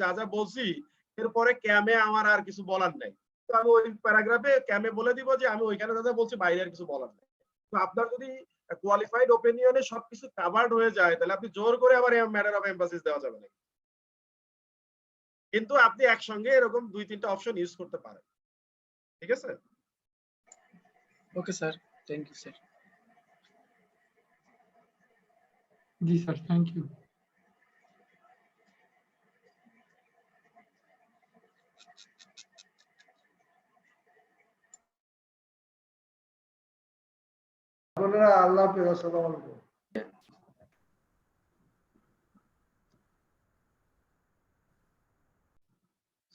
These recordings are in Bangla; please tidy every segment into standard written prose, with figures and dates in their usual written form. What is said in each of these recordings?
যা যা বলছি এরপরে ক্যামে আমার আর কিছু বলার নাই। তো আমি ওই প্যারাগ্রাফে ক্যামে বলে দিব যে আমি ওইখানে যা যা বলছি বাইরে আর কিছু বলার নাই। তো আপনার যদি কোয়ালিফাইড ওপিনিয়নে সবকিছু কভারড হয়ে যায় তাহলে আপনি জোর করে আবার ম্যাটার অফ এমফাসিস দেওয়া যাবে না। কিন্তু আপনি একসঙ্গে এরকম 2-3টা অপশন ইউজ করতে পারেন। ঠিক আছে? Okay sir, thank you sir. জি স্যার, থ্যাংক ইউ। আল্লাহ হাফেজ, আসসালামু আলাইকুম।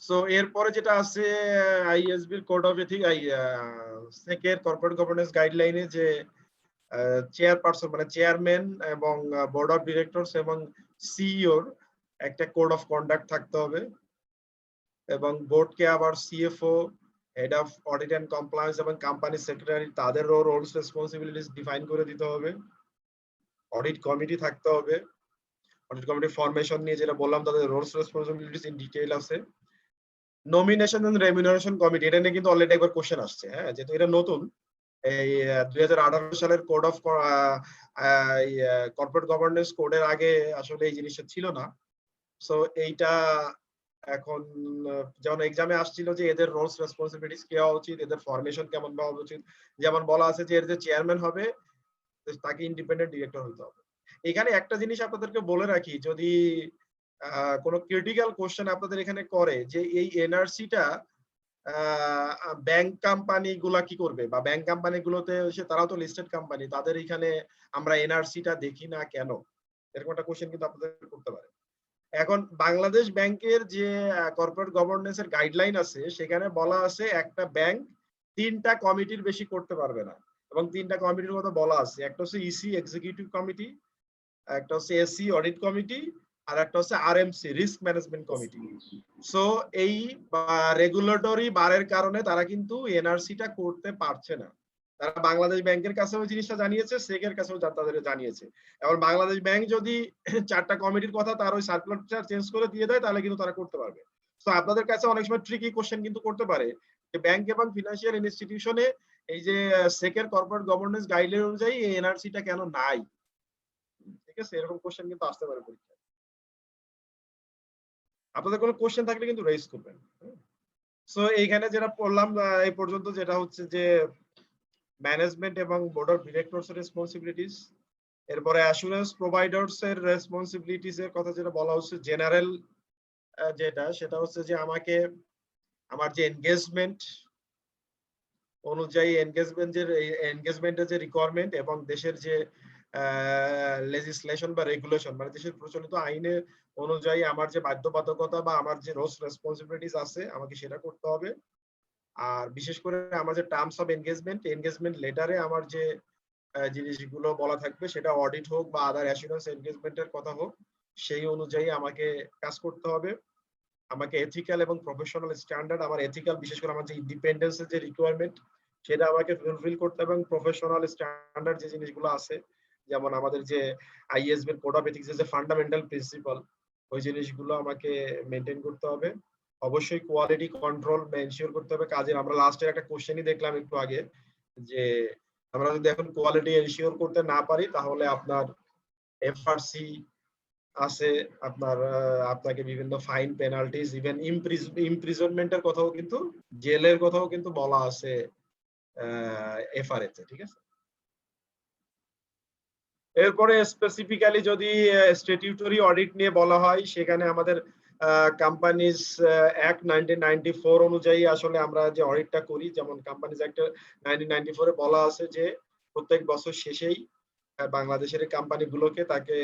সো এরপরে যেটা আছে আইএসবির কোড অফ এথিক সেকের কর্পোরেট গভর্নেন্স গাইডলাইনে যে চেয়ারপারসন মানে চেয়ারম্যান এবং বোর্ড অফ ডিরেক্টরস এবং সিইওর একটা কোড অফ কন্ডাক্ট থাকতে হবে এবং বোর্ডকে আবার CFO, head of audit and compliance এবং কোম্পানি সেক্রেটারি তাদেরও রোলস রেসপন্সিবিলিটিস ডিফাইন করে দিতে হবে। অডিট কমিটি থাকতে হবে। অডিট কমিটির ফরমেশন নিয়ে যেটা বললাম তাদের রোলস রেসপন্সিবিলিটিস ইন ডিটেইল আছে। নমিনেশন এন্ড রেমিউনারেশন কমিটি এটা নিয়ে কিন্তু অলরেডি একবার কোশ্চেন আসছে, হ্যাঁ, যেহেতু এটা নতুন। এই 2018 সালের কোড অফ কর্পোরেট গভর্নেন্স কোডের আগে আসলে এই জিনিসটা ছিল না। সো এইটা এখন যেমন এক্সামে আসছিল যে এদের রোলস রেসপন্সিবিলিটিস কি হওয়া উচিত, এদের ফরমেশন কেমন হওয়া উচিত। যেমন বলা আছে যে এর যে চেয়ারম্যান হবে তাকে ইন্ডিপেন্ডেন্ট ডিরেক্টর হতে হবে। এখানে একটা জিনিস আপনাদেরকে বলে রাখি, যদি কোনো ক্রিটিক্যাল কোশ্চেন আপনাদের এখানে করে যে এই এনআরসিটা ব্যাংক কোম্পানি গুলা কি করবে, বা ব্যাংক কোম্পানি গুলোতে তারাও তো লিস্টেড কোম্পানি, তাদের এখানে আমরা এনআরসিটা দেখি না কেন, এরকম একটা কোশ্চেন কিন্তু আপনাদের করতে পারে। এখন বাংলাদেশ ব্যাংকের যে কর্পোরেট গভর্নেন্স এর গাইডলাইন আছে সেখানে বলা আছে একটা ব্যাংক 3টা কমিটির বেশি করতে পারবে না, এবং 3টা কমিটির কথা বলা আছে। একটা হচ্ছে ইসি এক্সিকিউটিভ কমিটি, একটা হচ্ছে এসি অডিট কমিটি, আর একটা হচ্ছে RMC risk management committee. So এই রেগুলেটরি বারের কারণে তারা কিন্তু এনআরসিটা করতে পারছে না। তারা বাংলাদেশ ব্যাংকের কাছেও জিনিসটা জানিয়েছে, সেকের কাছেও তাদের জানিয়েছে। এবার বাংলাদেশ ব্যাংক যদি 4টা কমিটির কথা তার ওই সার্কুলারটা চেঞ্জ করে দিয়ে দেয় তাহলে কিন্তু তারা করতে পারবে। তো আপনাদের কাছে অনেক সময় ট্রিকি কোশ্চেন কিন্তু করতে পারে যে ব্যাংক এবং ফিনান্সিয়াল ইনস্টিটিউশনে এই যে সেকের কর্পোরেট গভর্নেন্স গাইডলাইন অনুযায়ী এই এনআরসিটা কেন নাই। ঠিক আছে, এরকম কোশ্চেন কিন্তু আসতে পারে পরীক্ষায়। আপনাদের কোনো কোশ্চেন থাকলে কিন্তু রেজ করবেন। সো এইখানে যেটা পড়লাম এই পর্যন্ত, যেটা হচ্ছে যে ম্যানেজমেন্ট এবং বোর্ড অফ ডিরেক্টরস এর রেসপন্সিবিলিটিস, এরপরে অ্যাসুরেন্স প্রোভাইডার্স এর রেসপন্সিবিলিটিস এর কথা যেটা বলা হচ্ছে জেনারেল, যেটা সেটা হচ্ছে যে আমাকে আমার যে এনগেজমেন্ট অনুযায়ী এনগেজমেন্টের যে রিকোয়ারমেন্ট এবং দেশের যে লেজিসলেশন বা রেগুলেশন মানে দেশের প্রচলিত আইনের অনুযায়ী আমার যে বাধ্যবাধকতা বা আমার যে রোলস রেসপন্সিবিলিটিস আছে আমাকে সেটা করতে হবে। আর বিশেষ করে আমার যে টার্মস অফ এনগেজমেন্ট লেটারে আমার যে জিনিসগুলো বলা থাকবে সেটা অডিট হোক বা আদার অ্যাসুরেন্স এনগেজমেন্টের কথা হোক, সেই অনুযায়ী আমাকে কাজ করতে হবে। আমাকে এথিক্যাল এবং প্রফেশনাল স্ট্যান্ডার্ড, আমার এথিক্যাল বিশেষ করে আমার যে ইন্ডিপেন্ডেন্সের যে রিকোয়ারমেন্ট সেটা আমাকে ফুলফিল করতে হবে, এবং প্রফেশনাল স্ট্যান্ডার্ড যে জিনিসগুলো আছে যেমন আমাদের যে আইএসবি এর কোড অফ এথিক্স এর যে ফান্ডামেন্টাল প্রিন্সিপাল ওই জিনিসগুলো আমাকে মেনটেন করতে হবে। অবশ্যই কোয়ালিটি কন্ট্রোল এনশিওর করতে হবে কাজের। আমরা লাস্টের একটা কোশ্চেনই দেখলাম একটু আগে যে আমরা যদি এখন কোয়ালিটি এনশিওর করতে না পারি তাহলে আপনার এফআরসি আছে, আপনার আপনাকে বিভিন্ন ফাইন পেনাল্টিজ ইভেন ইমপ্রিজনমেন্টের কথাও কিন্তু জেলের কথাও কিন্তু বলা আছে এফআরএ তে। ঠিক আছে, এরপরে স্পেসিফিক্যালি যদি স্ট্যাটিউটরি অডিট নিয়ে বলা হয় সেখানে আমাদের কোম্পানিজ অ্যাক্ট 1994 অনুযায়ী আসলে আমরা যে অডিটটা করি, যেমন কোম্পানিজ অ্যাক্ট 1994 এ বলা আছে যে প্রত্যেক বছর শেষেই বাংলাদেশের কোম্পানিগুলোকে তাকে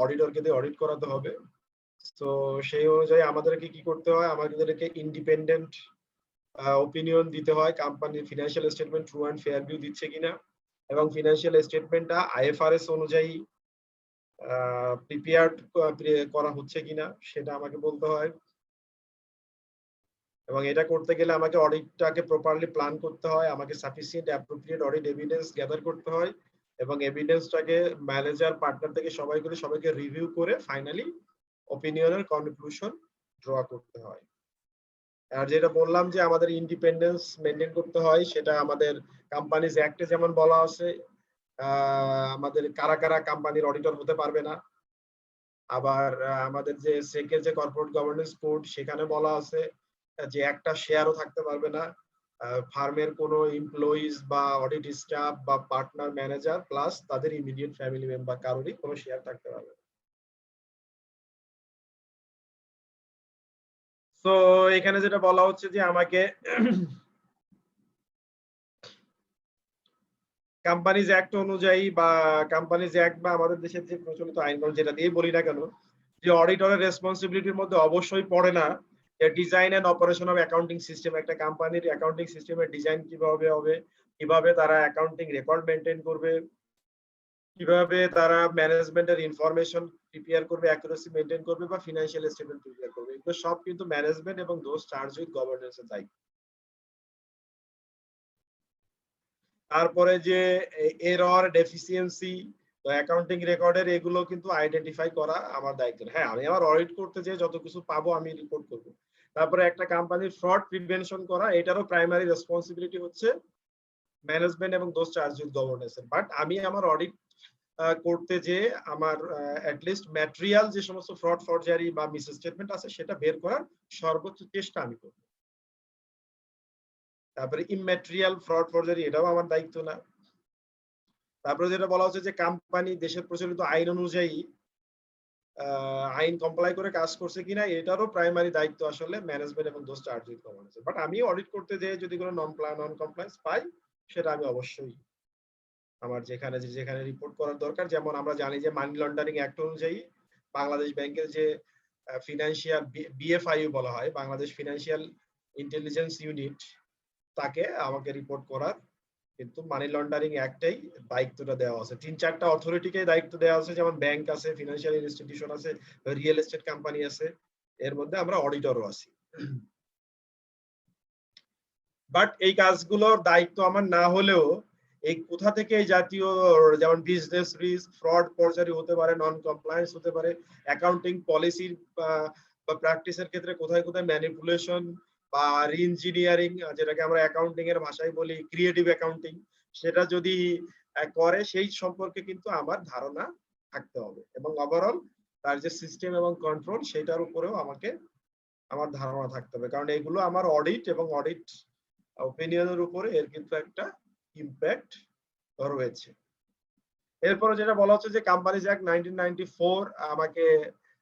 অডিটরকে দিয়ে অডিট করাতে হবে। তো সেই অনুযায়ী আমাদেরকে কি করতে হয়, আমাদেরকে ইন্ডিপেন্ডেন্ট ওপিনিয়ন দিতে হয় কোম্পানির financial statement true and fair view দিচ্ছে কিনা, এবং ফিনান্সিয়াল স্টেটমেন্টটা আইএফআরএস অনুযায়ী প্রিপেয়ার্ড করা হচ্ছে কিনা সেটা আমাকে বলতে হয়। এবং এটা করতে গেলে আমাকে অডিটটাকে প্রপারলি প্ল্যান করতে হয়, আমাকে sufficient appropriate audit evidence gather করতে হয়, এবং এভিডেন্সটাকে ম্যানেজার পার্টনার থেকে সবাইকে রিভিউ করে ফাইনালি ওপিনিয়নের কনক্লুশন ড্র করতে হয়। আর যেটা বললাম যে আমাদের ইন্ডিপেন্ডেন্স মেনটেন করতে হয়, সেটা আমাদের কোম্পানিজ অ্যাক্টে যেমন বলা আছে আমাদের কারা কারা কোম্পানির অডিটর হতে পারবে না। আবার আমাদের যে সেকের যে কর্পোরেট গভর্নেন্স কোড সেখানে বলা আছে যে একটা শেয়ারও থাকতে পারবে না ফার্মের কোনো এমপ্লয়িজ বা অডিট স্টাফ বা পার্টনার ম্যানেজার প্লাস তাদের ইমিডিয়েট ফ্যামিলি মেম্বার কারোরই কোনো শেয়ার থাকতে পারবে না। তো এখানে যেটা বলা হচ্ছে যে আমাকে কোম্পানিজ অ্যাক্ট অনুযায়ী বা কোম্পানিজ অ্যাক্ট বা আমাদের দেশের যে প্রচলিত আইনকানুন যেটা দিয়ে বলি না কেন, যে অডিটরের রেসপন্সিবিলিটির মধ্যে অবশ্যই পড়ে না যে design and operation of accounting system. একটা কোম্পানির অ্যাকাউন্টিং সিস্টেমের ডিজাইন কিভাবে হবে, কিভাবে তারা অ্যাকাউন্টিং রেকর্ড মেনটেন করবে, কিভাবে তারা ম্যানেজমেন্টের ইনফরমেশন প্রিপেয়ার করবে, অ্যাকুরেসি মেনটেন করবে বা ফিনান্সিয়াল স্টেটমেন্ট প্রিপেয়ার করবে, এগুলো সব কিন্তু ম্যানেজমেন্ট এবং দোজ চার্জ উইথ গভর্নেন্সের দায়িত্ব। তারপরে যে এরর ডেফিসিয়েন্সি অ্যাকাউন্টিং রেকর্ডের এগুলো কিন্তু আইডেন্টিফাই করা আমার দায়িত্ব। হ্যাঁ, আমি আমার অডিট করতে যে যত কিছু পাবো আমি রিপোর্ট করব। তারপরে একটা কোম্পানির ফ্রড প্রিভেনশন করা, এটারও প্রাইমারি রেসপন্সিবিলিটি হচ্ছে ম্যানেজমেন্ট এবং দোজ চার্জ উইথ গভর্নেন্সের। বাট আমি আমার অডিট করতে যে আমার অ্যাটলিস্ট ম্যাটেরিয়াল যে সমস্ত ফ্রড ফরজারি বা মিস স্টেটমেন্ট আছে সেটা বের করার সর্বোচ্চ চেষ্টা আমি করব। তারপরে ইমম্যাটেরিয়াল ফ্রড ফরজারি এটাও আমার দায়িত্ব না। তারপরে যেটা বলা হচ্ছে যে কোম্পানি দেশের প্রচলিত আইন অনুযায়ী আইন কমপ্লাই করে কাজ করছে কিনা, এটারও প্রাইমারি দায়িত্ব আসলে ম্যানেজমেন্ট এবং those charge with governance. But আমি অডিট করতে যে যদি কোনো নন কমপ্লায়েন্স পাই সেটা আমি অবশ্যই আমার যেখানে রিপোর্ট করার দরকার। যেমন আমরা জানি যে মানি লন্ডারিং অ্যাক্ট অনুযায়ী বাংলাদেশ ব্যাংকের যে ফিনান্সিয়াল বিএফআইইউ বলা হয়, বাংলাদেশ ফিনান্সিয়াল ইন্টেলিজেন্স ইউনিট, তাকে আমাকে রিপোর্ট করার কিন্তু মানি লন্ডারিং অ্যাক্টেই দায়িত্বটা দেওয়া আছে। ৩-৪টা অথরিটিকে দায়িত্ব দেওয়া আছে, যেমন ব্যাংক আছে, ফিনান্সিয়াল ইনস্টিটিউশন আছে, রিয়েল এস্টেট কোম্পানি আছে, এর মধ্যে আমরা অডিটরও আছি। বাট এই কাজগুলোর দায়িত্ব আমার না হলেও এই কোথা থেকে এই জাতীয় যেমন বিজনেস রিস্ক, ফ্রড ফরজারি হতে পারে, নন কমপ্লায়েন্স হতে পারে, অ্যাকাউন্টিং পলিসির বা প্র্যাকটিসের ক্ষেত্রে কোথায় কোথায় ম্যানিপুলেশন বা রিইঞ্জিনিয়ারিং, যেটাকে আমরা অ্যাকাউন্টিং এর ভাষায় বলি ক্রিয়েটিভ অ্যাকাউন্টিং, সেটা যদি করে সেই সম্পর্কে কিন্তু আমার ধারণা থাকতে হবে। এবং ওভারঅল তার যে সিস্টেম এবং কন্ট্রোল সেটার উপরেও আমাকে আমার ধারণা থাকতে হবে, কারণ এগুলো আমার অডিট এবং অডিট ওপিনিয়নের উপরে এর কিন্তু একটা ইম্প্যাক্ট রয়েছে। এরপরে যেটা বলা হচ্ছে যে কোম্পানিজ অ্যাক্ট 1994 আমাকে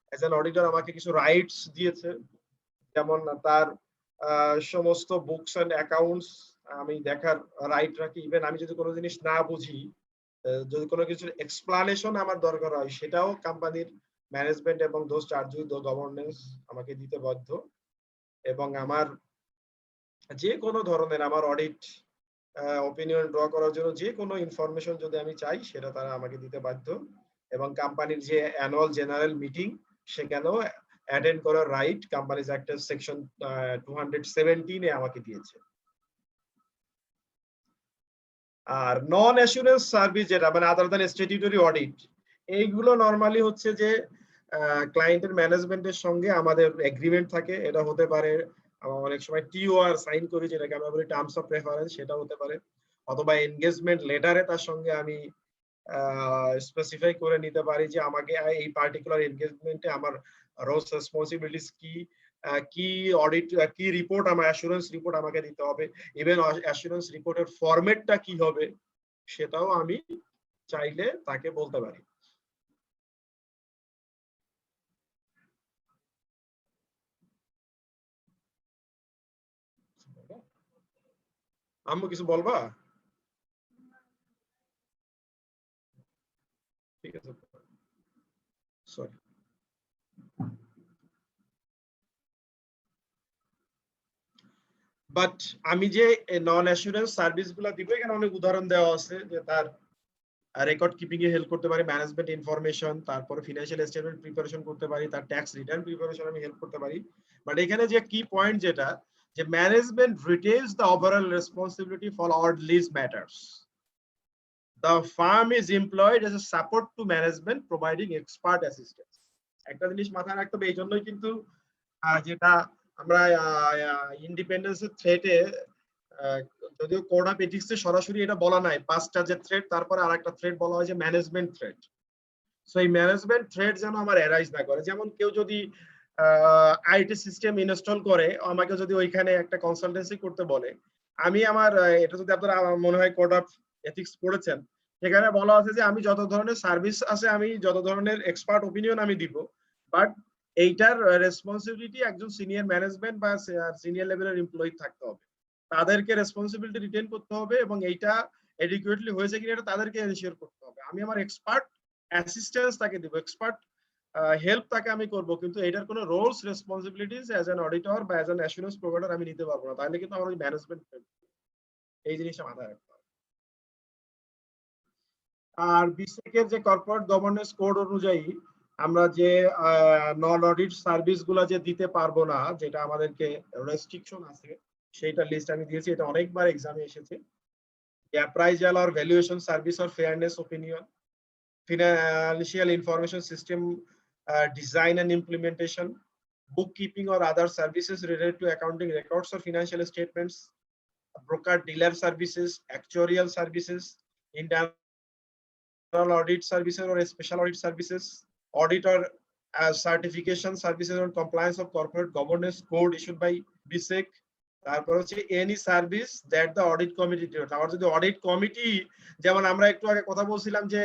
অ্যাজ অ্যান অডিটর আমাকে কিছু রাইটস দিয়েছে, যেমন তার সমস্ত বুকস এন্ড অ্যাকাউন্টস আমি দেখার রাইট রাখি। ইভেন আমি যদি কোনো জিনিস না বুঝি, যদি কোনো কিছুর এক্সপ্লানেশন আমার দরকার হয়, সেটাও কোম্পানির ম্যানেজমেন্ট এবং দোজ চার্জ উইথ গভর্নেন্স আমাকে দিতে বাধ্য। এবং আমার যে কোনো ধরনের আমার অডিট ওপিনিয়ন ড্র করার জন্য যে কোনো ইনফরমেশন যদি আমি চাই সেটা তারা আমাকে দিতে বাধ্য। এবং কোম্পানির যে অ্যানুয়াল জেনারেল মিটিং সেখানেও অ্যাটেন্ড করার রাইট কোম্পানিজ অ্যাক্টের সেকশন 217 এ আমাকে দিয়েছে। আর নন অ্যাসুরেন্স সার্ভিস যেটা মানে আদার দ্যান স্ট্যাটিউটরি অডিট, এইগুলো নরমালি হচ্ছে যে ক্লায়েন্টের ম্যানেজমেন্টের সঙ্গে আমাদের এগ্রিমেন্ট থাকে। এটা হতে পারে অনেক সময় টিওআর সাইন করি, যেটাকে আমরা বলি টার্মস অফ রেফারেন্স, সেটা হতে পারে, অথবা এনগেজমেন্ট লেটারে তার সঙ্গে আমি স্পেসিফাই করে নিতে পারি যে আমাকে এই পার্টিকুলার এনগেজমেন্টে আমার রোলস রেসপন্সিবিলিটিস কি, কি অডিট কি রিপোর্ট আমার অ্যাসুরেন্স রিপোর্ট আমাকে দিতে হবে, ইভেন অ্যাসুরেন্স রিপোর্টের ফরম্যাটটা কি হবে সেটাও আমি চাইলে তাকে বলতে পারি। আম্মু কিছু বলবা? ঠিক আছে, সরি। বাট আমি যে নন অ্যাসুরেন্স সার্ভিস গুলা দিব, এখানে অনেক উদাহরণ দেওয়া আছে যে তার রেকর্ড কিপিং এ হেল্প করতে পারি, ম্যানেজমেন্ট ইনফরমেশন, তারপরে ফিনান্সিয়াল স্টেটমেন্ট প্রিপারেশন করতে পারি, তার ট্যাক্স রিটার্ন প্রিপারেশন আমি হেল্প করতে পারি। বাট এখানে যে কি পয়েন্ট যেটা যে management retains the overall responsibility for all lease matters. The firm is employed as a support to management, providing expert assistance. একটা জিনিস মাথায় রাখতে হবে, এই জন্যই কিন্তু যেটা আমরা ইন্ডিপেন্ডেন্সের থ্রেটে, যদিও কোড অফ এথিক্সে সরাসরি এটা বলা নাই 5টা যে থ্রেড, তারপরে আরেকটা থ্রেড বলা হয় যে ম্যানেজমেন্ট থ্রেড। সো এই ম্যানেজমেন্ট থ্রেড যেন আমার অ্যারাইজ না করে। যেমন কেউ যদি আইটি সিস্টেম ইনস্টল করে, আমাকে যদি ওইখানে একটা কনসালটেন্সি করতে বলে, আমি আমার এটা যদি আপনারা মনে হয় কোড অফ এথিক্স পড়েছেন, সেখানে বলা আছে যে আমি যত ধরনের সার্ভিস আছে, আমি যত ধরনের এক্সপার্ট ওপিনিয়ন আমি দিব, বাট এইটার রেসপন্সিবিলিটি একজন সিনিয়র ম্যানেজমেন্ট বা সিনিয়র লেভেলের এমপ্লয়ি থাকতে হবে। তাদেরকে রেসপন্সিবিলিটি রিটেন করতে হবে এবং এইটা এডিকুয়েটলি হয়েছে কিনা এটা তাদেরকে এনশিওর করতে হবে। আমি আমার এক্সপার্ট অ্যাসিস্ট্যান্স তাকে দিব, এক্সপার্ট হেল্প তাকে আমি করব, কিন্তু এটার কোনো roles responsibilities as an auditor বা অ্যাজ অ্যান অ্যাসুরেন্স প্রোভাইডার আমি নিতে পারবো না। তাহলে কিন্তু আমার ওই ম্যানেজমেন্ট, এই জিনিসটা মাথায় রাখতে হবে। আর বিসিকের যে কর্পোরেট গভর্নেন্স কোড অনুযায়ী আমরা যে নন অডিট সার্ভিস গুলা যে দিতে পারবো না, যেটা আমাদেরকে রেস্ট্রিকশন আছে, সেইটা লিস্ট আমি দিয়েছি। এটা অনেকবার এক্সামে এসেছে। Appraisal or valuation service or fairness opinion, financial information system design and implementation, bookkeeping or other services related to accounting records or financial statements, broker dealer services, actuarial services, internal audit services or special audit services, auditor certification services on compliance of corporate governance code issued by BSEC. তারপর হচ্ছে any service that the audit committee, আমার যদি অডিট কমিটি, যেমন আমরা একটু আগে কথা বলছিলাম যে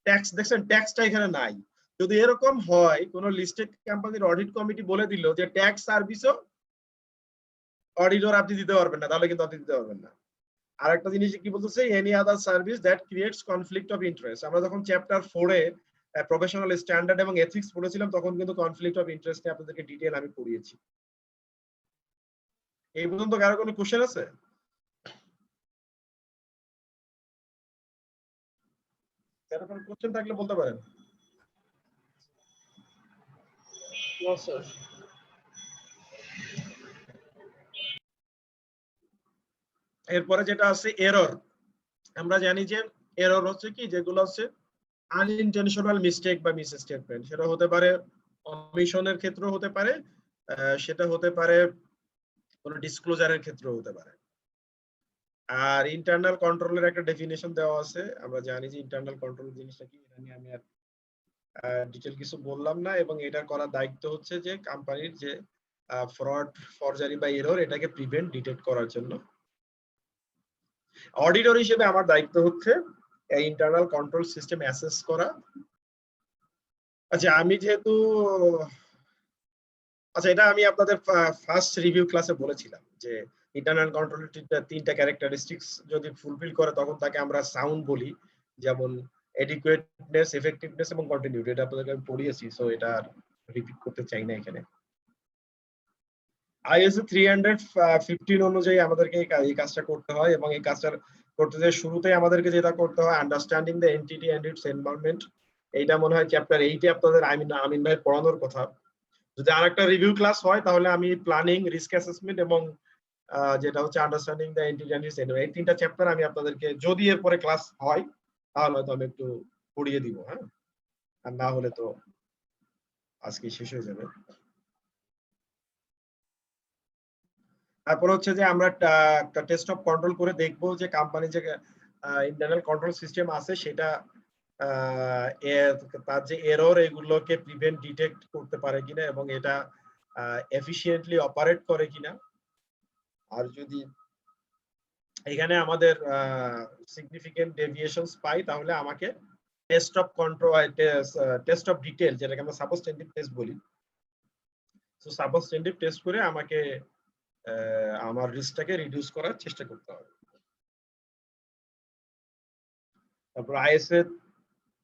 ট্যাক্স, দেখছেন ট্যাক্সটা এখানে নাই, যদি এরকম হয় কোন লিস্টেড কোম্পানির অডিট কমিটি বলে দিল যে ট্যাক্স সার্ভিসও অডিটর আপনি দিতে পারবেন না, তাহলে কিন্তু আপনি দিতে পারবেন না। আর একটা জিনিস কি বলতেছে, any other service that creates conflict of interest. আমরা যখন চ্যাপ্টার 4 এ প্রফেশনাল স্ট্যান্ডার্ড এবং এথিক্স পড়েছিলাম, তখন কিন্তু কনফ্লিক্ট অফ ইন্টারেস্ট নিয়ে আপনাদেরকে ডিটেইল আমি পড়িয়েছি। এই পর্যন্ত কারো কোনো কোশ্চেন আছে? কারো কোনো কোশ্চেন থাকলে বলতে পারেন। এরপরে যেটা আছে এরর, আমরা জানি যে এরর হচ্ছে কি, যেগুলো হচ্ছে আনইনটেনশনাল মিস্টেক বা মিস স্টেটমেন্ট। সেটা হতে পারে অমিশনের ক্ষেত্রে, হতে পারে সেটা হতে পারে কোনো ডিসক্লোজারের ক্ষেত্রে হতে পারে। আর ইন্টারনাল কন্ট্রোলের একটা ডেফিনেশন দেওয়া আছে। আমরা জানি যে ইন্টারনাল কন্ট্রোল জিনিসটা কি, এটা নিয়ে আমি আর ডিটেল কিছু বললাম না। এবং এটা করার দায়িত্ব হচ্ছে যে কোম্পানির যে ফ্রড, ফরজারি বা এরর, এটাকে প্রিভেন্ট, ডিটেক্ট করার জন্য। অডিটর হিসেবে আমার দায়িত্ব হচ্ছে ইন্টারনাল কন্ট্রোল সিস্টেম অ্যাসেস করা। আচ্ছা, আমি যেহেতু এটা আমি আপনাদের ফার্স্ট রিভিউ ক্লাসে বলেছিলাম যে ইন্টারনাল কন্ট্রোলের 3টা ক্যারেক্টারিস্টিক্স যদি ফুলফিল করে, তখন তাকে আমরা সাউন্ড বলি, যেমন এডিকুয়েটনেস, এফেক্টিভনেস এবং কন্টিনিউটি। এটা আপনাদেরকে আমি পড়িয়েছি, সো এটা রিপিট করতে চাই না এখানে। ISO 315 অনুযায়ী আমাদেরকে এই কাজটা করতে হয়, এবং এই কাজটা করতে যে শুরুতেই আমাদেরকে যেটা করতে হয়, understanding the entity and its environment. এইটা মনে হয় চ্যাপ্টার 8 এ আপনাদের আমিন ভাই পড়ানোর কথা। যদি আরেকটা রিভিউ ক্লাস হয়, তাহলে আমি প্ল্যানিং, রিস্ক অ্যাসেসমেন্ট এবং যেটা হচ্ছে understanding the entity and its environment, এই 3টা চ্যাপ্টার আমি আপনাদেরকে, যদি এরপরে ক্লাস হয়, তাহলে হয়তো আমি একটু পড়িয়ে দিব। হ্যাঁ, আর না হলে তো আজকে শেষ হয়ে যাবে। তারপর হচ্ছে যে আমরা একটা টেস্ট অফ কন্ট্রোল করে দেখবো যে কোম্পানি যে ইন্টারনাল কন্ট্রোল সিস্টেম আছে, সেটা তার যে এরর, এগুলোকে প্রিভেন্ট, ডিটেক্ট করতে পারে কিনা, এবং এটা এফিশিয়েন্টলি অপারেট করে কিনা। আর যদি এখানে আমাদের সিগনিফিকেন্ট ডেভিয়েশনস পাই, তাহলে আমাকে test of control, test of detail, যেটাকে আমরা সাবস্টেন্টিভ টেস্ট বলি, তো সাবস্টেন্টিভ টেস্ট করে আমাকে আমার রিস্কটাকে রিডিউস করার চেষ্টা করতে হবে। তারপর ISO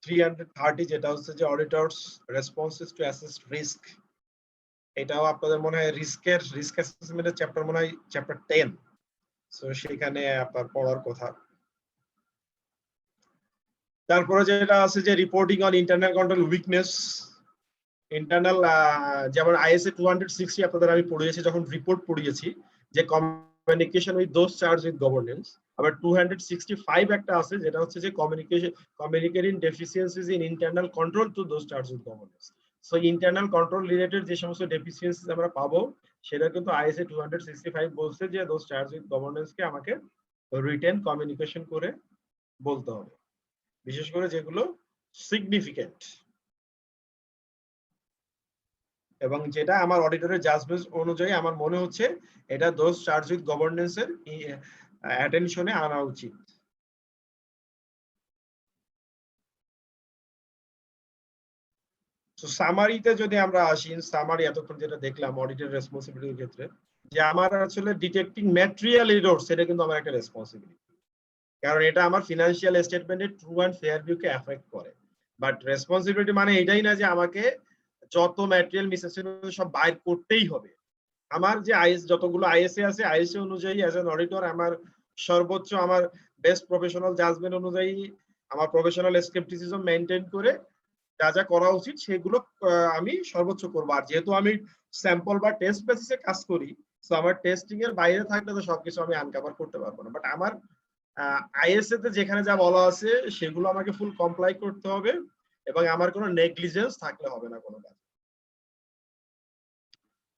330, যেটা হচ্ছে যে অডিটরস রেসপন্সেস টু অ্যাসেস রিস্ক। এটাও আপনাদের মনে হয় রিস্ক অ্যাসেসমেন্টের চ্যাপ্টার, মনে হয় চ্যাপ্টার 10, সো সেখানে আপনার পড়ার কথা। তারপরে যেটা আছে যে reporting on internal control weakness. Internal, যেমন ISO 260 আপনাদের আমি পড়িয়েছি, যখন রিপোর্ট পড়িয়েছি, যে communication with those charged with governance. আবার 265 একটা আছে, যেটা হচ্ছে যে communicating deficiencies in internal control to those charged with governance. So internal control related যে সমস্ত ডেফিসিয়েন্সি আমরা পাবো সেটা কিন্তু ISA 265 বলছে যে দোজ চার্জ উইথ গভর্নেন্স কে আমাকে রিটেন কমিউনিকেশন করে বলতে হবে, বিশেষ করে যেগুলো সিগনিফিকেন্ট এবং যেটা আমার অডিটরের জাজমেন্ট অনুযায়ী আমার মনে হচ্ছে এটা দোজ চার্জ উইথ গভর্নেন্স এর অ্যাটেনশনে আনা উচিত। তো সামারিতে যদি আমরা আসি, সামারি এতক্ষণ যেটা দেখলাম অডিটের রেসপন্সিবিলিটির ক্ষেত্রে, যে আমার আসলে ডিটেক্টিং ম্যাটেরিয়াল এরর্স এটা কিন্তু আমার একটা রেসপন্সিবিলিটি, কারণ এটা আমার ফিনান্সিয়াল স্টেটমেন্টের true and fair view K effect করে। বাট রেসপন্সিবিলিটি মানে এটাই না যে আমাকে যত ম্যাটেরিয়াল মিসেস সব বাইর করতেই হবে। আমার যে যতগুলো আইএসএ আছে আইএসএ অনুযায়ী অ্যাজ অ্যান অডিটর আমার সর্বোচ্চ আমার বেস্ট প্রফেশনাল জাজমেন্ট অনুযায়ী আমার প্রফেশনাল স্কেপটিসিজম মেইনটেইন করে যা যা করা উচিত সেগুলো আমি সর্বোচ্চ করবো। আর যেহেতু আমি স্যাম্পল বা টেস্ট বেসিসে কাজ করি, তো আমার টেস্টিং এর বাইরে থাকলে তো সবকিছু আমি আনকভার করতে পারবো না। বাট আমার আইএসএ তে যেখানে যা বলা আছে সেগুলো আমাকে ফুল কমপ্লাই করতে হবে এবং আমার কোনো নেগলিজেন্স থাকলে হবে না কোনো কাজ।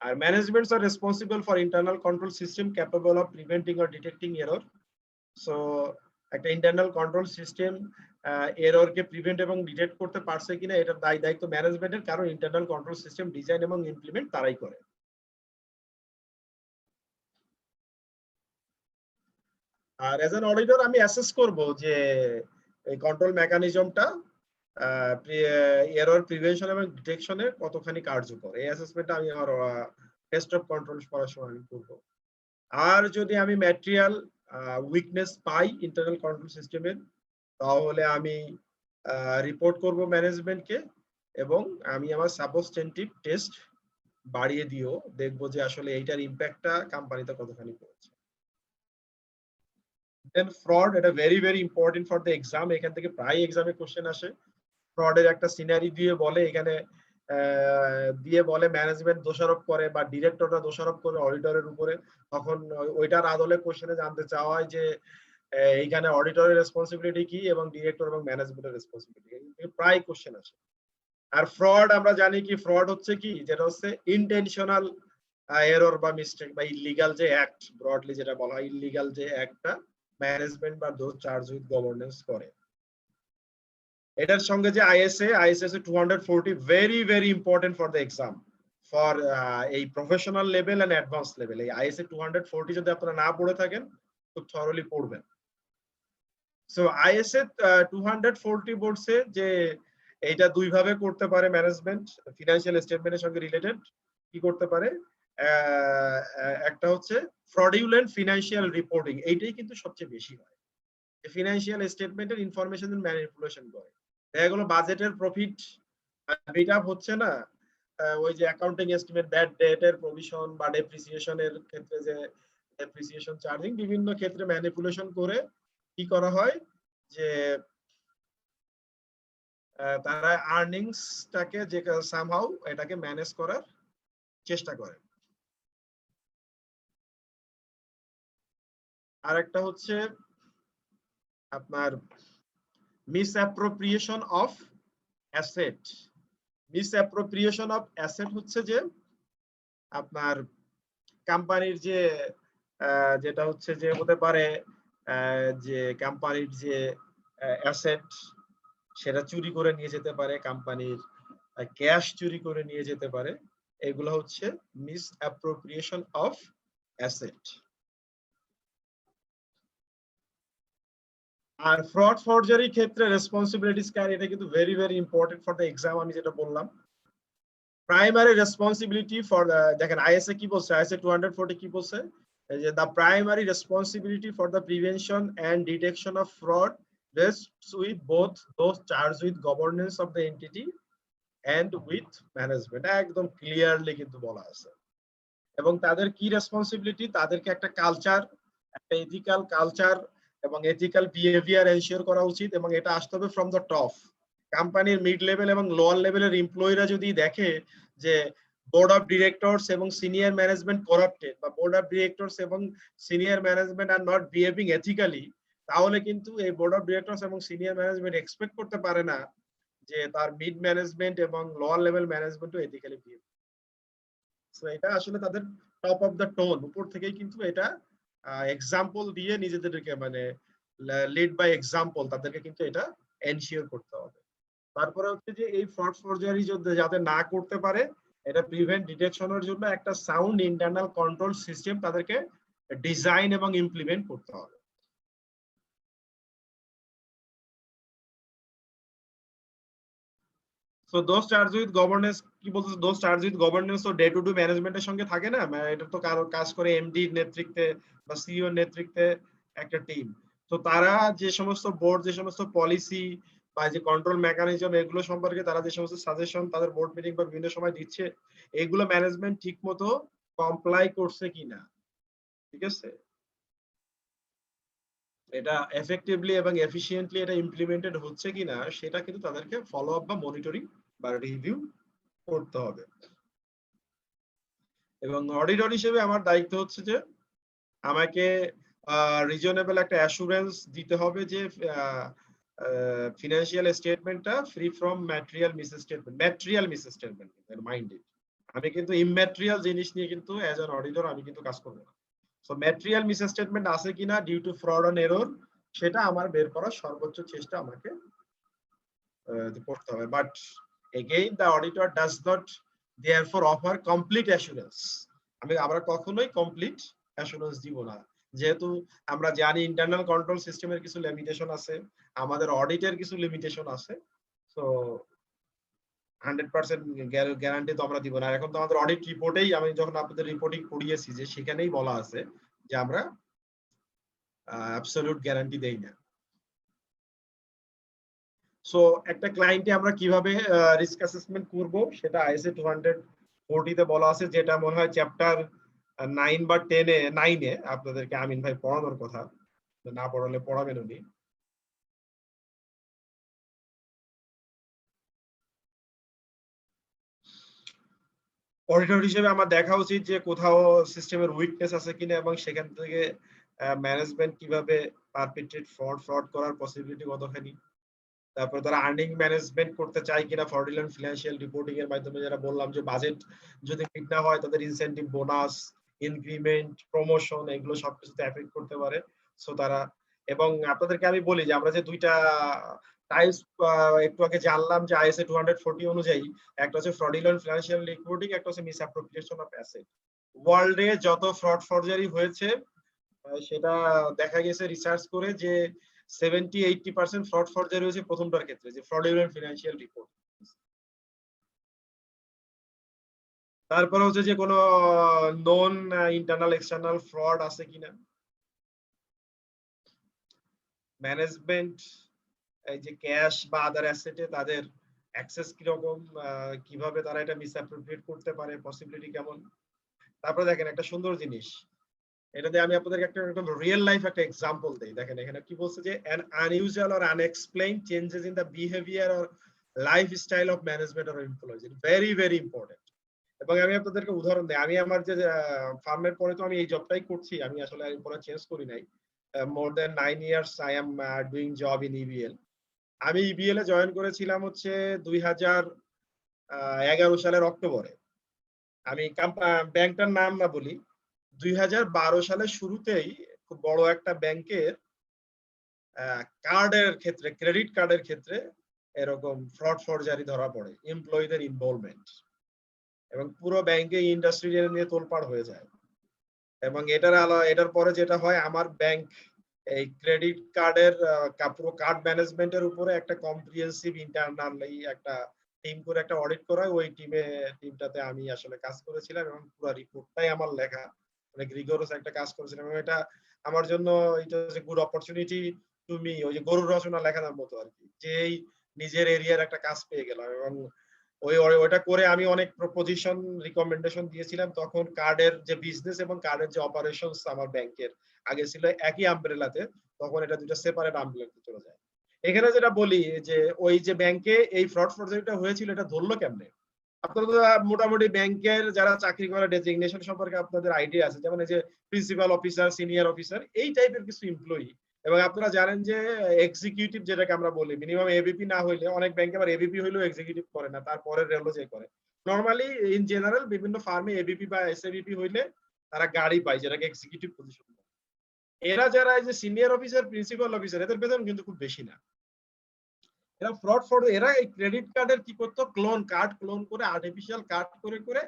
আর ম্যানেজমেন্টস আর responsible for internal control system capable of preventing or detecting error. So একটা ইন্টারনাল কন্ট্রোল সিস্টেম এরর কে প্রিভেন্ট এবং ডিটেক্ট করতে পারছে কিনা এটার দায়িত্ব ম্যানেজমেন্টের, কারণ ইন্টারনাল কন্ট্রোল সিস্টেম ডিজাইন এবং ইমপ্লিমেন্ট তারাই করে। আর এজ অ্যান অডিটর আমি অ্যাসেস করব যে এই কন্ট্রোল মেকানিজমটা এরর প্রিভেনশন এবং ডিটেকশনে কতখানি কার্যকর, এই অ্যাসেসমেন্টটা আমি আমার টেস্ট অফ কন্ট্রোল করার সময় আমি করব। আর যদি আমি ম্যাটেরিয়াল উইকনেস পাই ইন্টারনাল কন্ট্রোল সিস্টেমের, তাহলে আমি রিপোর্ট করব ম্যানেজমেন্টকে এবং আমি আমার সাবস্টেন্টিভ টেস্ট বাড়িয়ে দিও, দেখবো যে আসলে এইটার ইম্প্যাক্টটা কোম্পানিতে কতখানি পড়েছে। দেন ফ্রড, এটা very very important for the exam, এখান থেকে প্রায় এক্সামে কোশ্চেন আসে। ফ্রডের একটা সিনারি দিয়ে বলে এখানে ম্যানেজমেন্ট দোষারোপ করে বা ডিরেক্টররা দোষারোপ করে অডিটরের উপরে, তখন ওইটার আদলে কোশ্চেনে জানতে চাওয়া হয় যে এইখানে অডিটরের রেসপন্সিবিলিটি কি এবং ডিরেক্টর এবং ম্যানেজমেন্টের রেসপন্সিবিলিটি, প্রায় কোশ্চেন আসে। আর ফ্রড আমরা জানি কি, ফ্রড হচ্ছে কি, যেটা হচ্ছে ইনটেনশনাল এরর বা মিস্টেক বা ইলিগাল যে অ্যাক্ট, ব্রডলি যেটা বলা হয় ইলিগাল যে অ্যাক্টটা ম্যানেজমেন্ট বা দোজ চার্জ উইথ গভর্নেন্স করে। এটার সঙ্গে যে ISA 240 very very important for the exam for এই professional level and advance level. এই ISA 240 যদি আপনারা না পড়ে থাকেন খুব থরলি পড়বেন। সো ISA 240 বলছে যে এইটা দুই ভাবে করতে পারে ম্যানেজমেন্ট, ফিনান্সিয়াল স্টেটমেন্টের সঙ্গে রিলেটেড কি করতে পারে, একটা হচ্ছে ফ্রডিউলেন্ট ফিনান্সিয়াল রিপোর্টিং, এইটাই কিন্তু সবচেয়ে বেশি হয়। ফিনান্সিয়াল স্টেটমেন্টের ইনফরমেশন ম্যানিপুলেশন করে, দেখা গেলো বাজেটের প্রফিট বিট আপ হচ্ছে না, ওই যে অ্যাকাউন্টিং এস্টিমেট ব্যাড ডেটের প্রভিশন বা ডেপ্রিসিয়েশনের ক্ষেত্রে যে ডেপ্রিসিয়েশন চার্জিং বিভিন্ন ক্ষেত্রে ম্যানিপুলেশন করে কি করা হয় যে তারা আর্নিংসটাকে যে সামহাউ এটাকে ম্যানেজ করার চেষ্টা করে। আর একটা হচ্ছে আপনার মিসঅ্যাপ্রোপ্রিয়েশন অফ অ্যাসেট। মিসঅ্যাপ্রোপ্রিয়েশন অফ অ্যাসেট হচ্ছে যে আপনার কোম্পানির যে যেটা হচ্ছে যে হতে পারে যে কোম্পানির যে অ্যাসেট সেটা চুরি করে নিয়ে যেতে পারে, কোম্পানির ক্যাশ চুরি করে নিয়ে যেতে পারে, এগুলো হচ্ছে মিসঅ্যাপ্রোপ্রিয়েশন অফ অ্যাসেট। আর ফ্রড ফরজারির ক্ষেত্রে রেসপন্সিবিলিটিস কার, এটা কিন্তু very very important for the exam. আমি যেটা বললাম প্রাইমারি রেসপন্সিবিলিটি ফর, দেখেন ISA কি বলছে, ISA 240 কি বলছে, যে the primary responsibility for the prevention and detection of fraud rests with both those charged with governance of the entity and with management, একদম ক্লিয়ারলি কিন্তু বলা আছে। এবং তাদের কি রেসপন্সিবিলিটি, তাদেরকে একটা কালচার, একটা এথিক্যাল কালচার এবং এথিক্যাল বিহেভিয়ার এনশিওর করা উচিত এবং এটা আসতে হবে ফ্রম দ্য টপ। কোম্পানির মিড লেভেল এবং লোয়ার লেভেলের এমপ্লয়িরা যদি দেখে যে বোর্ড অফ ডিরেক্টরস এবং সিনিয়র ম্যানেজমেন্ট করাপ্টেড বা বোর্ড অফ ডিরেক্টরস এবং senior management are not behaving ethically, তাহলে কিন্তু এই বোর্ড অফ ডিরেক্টরস এবং সিনিয়র ম্যানেজমেন্ট এক্সপেক্ট করতে পারে না যে তার মিড ম্যানেজমেন্ট এবং lower level ম্যানেজমেন্টও ethically behave. So এটা আসলে তাদের টপ অফ দ্য টোন, উপর থেকেই কিন্তু এটা এক্সাম্পল দিয়ে নিজেদেরকে মানে লিড বাই এক্সাম্পল তাদেরকে কিন্তু এটা এনশিওর করতে হবে। তারপরে হচ্ছে যে এই ফ্রড ফরজারি যাতে না করতে পারে, এটা প্রিভেন্ট ডিটেকশনের জন্য একটা সাউন্ড ইন্টারনাল কন্ট্রোল সিস্টেম তাদেরকে ডিজাইন এবং ইমপ্লিমেন্ট করতে হবে। So those charge with governance, কি বলতেছে, দোজ চার্জ উইথ গভর্নেন্স তো ডে টু ডে ম্যানেজমেন্টের সঙ্গে থাকে না, এটা তো কারো কাজ করে এমডি নেতৃত্বে বা সিইও নেতৃত্বে একটা টিম। তো তারা যে সমস্ত বোর্ড, যে সমস্ত পলিসি বা যে কন্ট্রোল মেকানিজম, এগুলো সম্পর্কে তারা যে সমস্ত সাজেশন তাদের বোর্ড মিটিং বা বিভিন্ন সময় দিচ্ছে, এগুলো ম্যানেজমেন্ট ঠিক মতো কমপ্লাই করছে কিনা, ঠিক আছে, এটা এফেক্টিভলি এবং এফিশিয়েন্টলি এটা ইমপ্লিমেন্টেড হচ্ছে কিনা, সেটা কিন্তু তাদেরকে ফলো আপ বা মনিটরিং বা রিভিউ করতে হবে। এবং অডিটর হিসেবে আমার দায়িত্ব হচ্ছে যে আমাকে রিজনেবল একটা অ্যাসুরেন্স দিতে হবে যে ফিনান্সিয়াল স্টেটমেন্টটা free from material misstatement minded. আমি কিন্তু ইমম্যাটেরিয়াল জিনিস নিয়ে কিন্তু অ্যাজ অ্যান অডিটর আমি কিন্তু কাজ করবো না। সো ম্যাটেরিয়াল মিসস্টেটমেন্ট আছে কিনা due to fraud on error, সেটা আমার বের করার সর্বোচ্চ চেষ্টা আমাকে করতে হবে। But again the auditor does not therefore offer complete assurance। আমরা কখনোই কমপ্লিট অ্যাসুরেন্স দিব না, যেহেতু আমরা জানি ইন্টারনাল কন্ট্রোল সিস্টেমের কিছু লিমিটেশন আছে, আমাদের অডিটের কিছু লিমিটেশন আছে। সো 100% গ্যারান্টি তো আমরা দিব না। এখন তো আমাদের অডিট রিপোর্টেই, আমি যখন আপনাদের রিপোর্টিং করিয়েছি, যে সেখানেই বলা আছে যে আমরা অ্যাবসলিউট গ্যারান্টি দেই না। সো একটা ক্লায়েন্টে আমরা কিভাবে রিস্ক অ্যাসেসমেন্ট করব, সেটা আইএসএ 240 তে বলা আছে, যেটা মনে হয় চ্যাপ্টার 9 বা 9 এ আপনাদেরকে আমিন ভাই পড়ানোর কথা, না পড়ালে পড়াবেন উনি। অডিটর হিসেবে আমার দেখা উচিত যে কোথাও সিস্টেমের উইকনেস আছে কিনা, এবং সেখান থেকে ম্যানেজমেন্ট কিভাবে পারপিট্রেট ফ্রড করার পসিবিলিটি কতখানি। তারপর তারা আর্নিং ম্যানেজমেন্ট করতে চায় কিনা ফ্রডুলেন্ট ফিনান্সিয়াল রিপোর্টিং এর মাধ্যমে, যারা বললাম যে বাজেট যদি মিট না হয় তাদের ইনসেনটিভ, বোনাস, ইনক্রিমেন্ট, প্রমোশন, এগুলো সবকিছুতে এফেক্ট করতে পারে। সো তারা, এবং আপনাদেরকে আমি বলি যে আমরা যে দুইটা টাইপস একটু আগে জানলাম যে আইএসএ 240 অনুযায়ী, একটা হচ্ছে ফ্রডুলেন্ট ফিনান্সিয়াল রিপোর্টিং, একটা হচ্ছে মিসঅ্যাপ্রোপ্রিয়েশন অফ অ্যাসেট। ওয়ার্ল্ডে যত ফ্রড ফরজারি হয়েছে সেটা দেখা গেছে রিসার্চ করে যে 70-80% ফ্রড ফরজারি হয়েছে প্রথমটার ক্ষেত্রে, যে ফ্রডুলেন্ট ফিনান্সিয়াল রিপোর্ট। তারপরে হচ্ছে যে কোনো নন ইন্টারনাল এক্সটার্নাল ফ্রড আছে কিনা, ম্যানেজমেন্ট এই যে ক্যাশ বা আদার অ্যাসেটে তাদের অ্যাক্সেস কিরকম, কিভাবে তারা এটা মিসঅ্যাপ্রোপ্রিয়েট করতে পারে, পসিবিলিটি কেমন। তারপরে দেখেন একটা সুন্দর জিনিস, এটাতে আমি আপনাদেরকে একটা একদম রিয়েল লাইফ একটা এক্সাম্পল দেই। দেখেন এখানে কি বলছে, যে an unusual or unexplained changes in the behavior or lifestyle of management or employees, very very important। এবং আমি আপনাদেরকে উদাহরণ দিই, আমি আমার যে ফার্মের পরে তো আমি এই জবটাই করছি, আমি আসলে পরে চেঞ্জ করি নাই। মোর দেন 9 years I am doing job in EBL। আমি EBL এ জয়েন করেছিলাম হচ্ছে 2011 সালের অক্টোবরে। আমি ব্যাংকটার নাম না বলি, 2012 সালের শুরুতেই খুব বড় একটা ব্যাংকের কার্ডের ক্ষেত্রে, ক্রেডিট কার্ডের ক্ষেত্রে এরকম ফ্রড ফরজারি ধরা পড়ে, এমপ্লয়ীদের ইনভলভমেন্ট, এবং পুরো ব্যাংকে ইন্ডাস্ট্রি নিয়ে তোলপাড় হয়ে যায়। এবং এটার পরে যেটা হয়, আমার ব্যাংক এই ক্রেডিট কার্ডের পুরো কার্ড ম্যানেজমেন্টের উপরে একটা কম্প্রিহেন্সিভ ইন্টারনালি একটা টিম করে একটা অডিট করা, ওই টিমটাতে আমি আসলে কাজ করেছিলাম, এবং পুরো রিপোর্টটাই আমার লেখা, অনেক রিগোরাস একটা কাজ করেছিলাম। এবং এটা আমার জন্য এটা হচ্ছে গুড অপরচুনিটি টু মি, ওই যে গরুর রচনা লেখানোর মতো আর কি, যে নিজের এরিয়ার একটা কাজ পেয়ে গেলাম। এবং ওইটা করে আমি অনেক প্রপোজিশন, রিকমেন্ডেশন দিয়েছিলাম। তখন কার্ডের যে বিজনেস এবং কার্ডের যে অপারেশনস আমার ব্যাংকের আগে ছিল একই আমব্রেলাতে, তখন এটা দুটো সেপারেট আমব্রেলাতে চলে যায়। এখানে যেটা বলি, যে ওই যে ব্যাংকে এই ফ্রড ফরজারিটা হয়েছিল, এটা ধরলো কেমনে? আপনারা মোটামুটি ব্যাংকের যারা চাকরি করে ডেজিগনেশন সম্পর্কে আপনাদের আইডিয়া আছে, যেমন এই যে প্রিন্সিপাল অফিসার, সিনিয়র অফিসার, এই টাইপের কিছু এমপ্লয়ি এবং আপনারা জানেন যে এক্সিকিউটিভ যেটাকে আমরা বলি মিনিমাম এবিপি না হইলে, অনেক ব্যাংকে আবার এবিপি হইলেও এক্সিকিউটিভ করে না, তারপরে রেলো যে করে। নরমালি ইন জেনারেল বিভিন্ন ফার্মে এবিপি বা এসএবিপি হইলে তারা গাড়ি পায়, যেটাকে এক্সিকিউটিভ পজিশন। এরা যারা এই যে সিনিয়র অফিসার, প্রিন্সিপাল অফিসার, এদের বেতন কিন্তু খুব বেশি না। এরা ফ্রড এরা এই ক্রেডিট কার্ডের কি করতো, কার্ড ক্লোন করে আর্টিফিশিয়াল কার্ড করে করে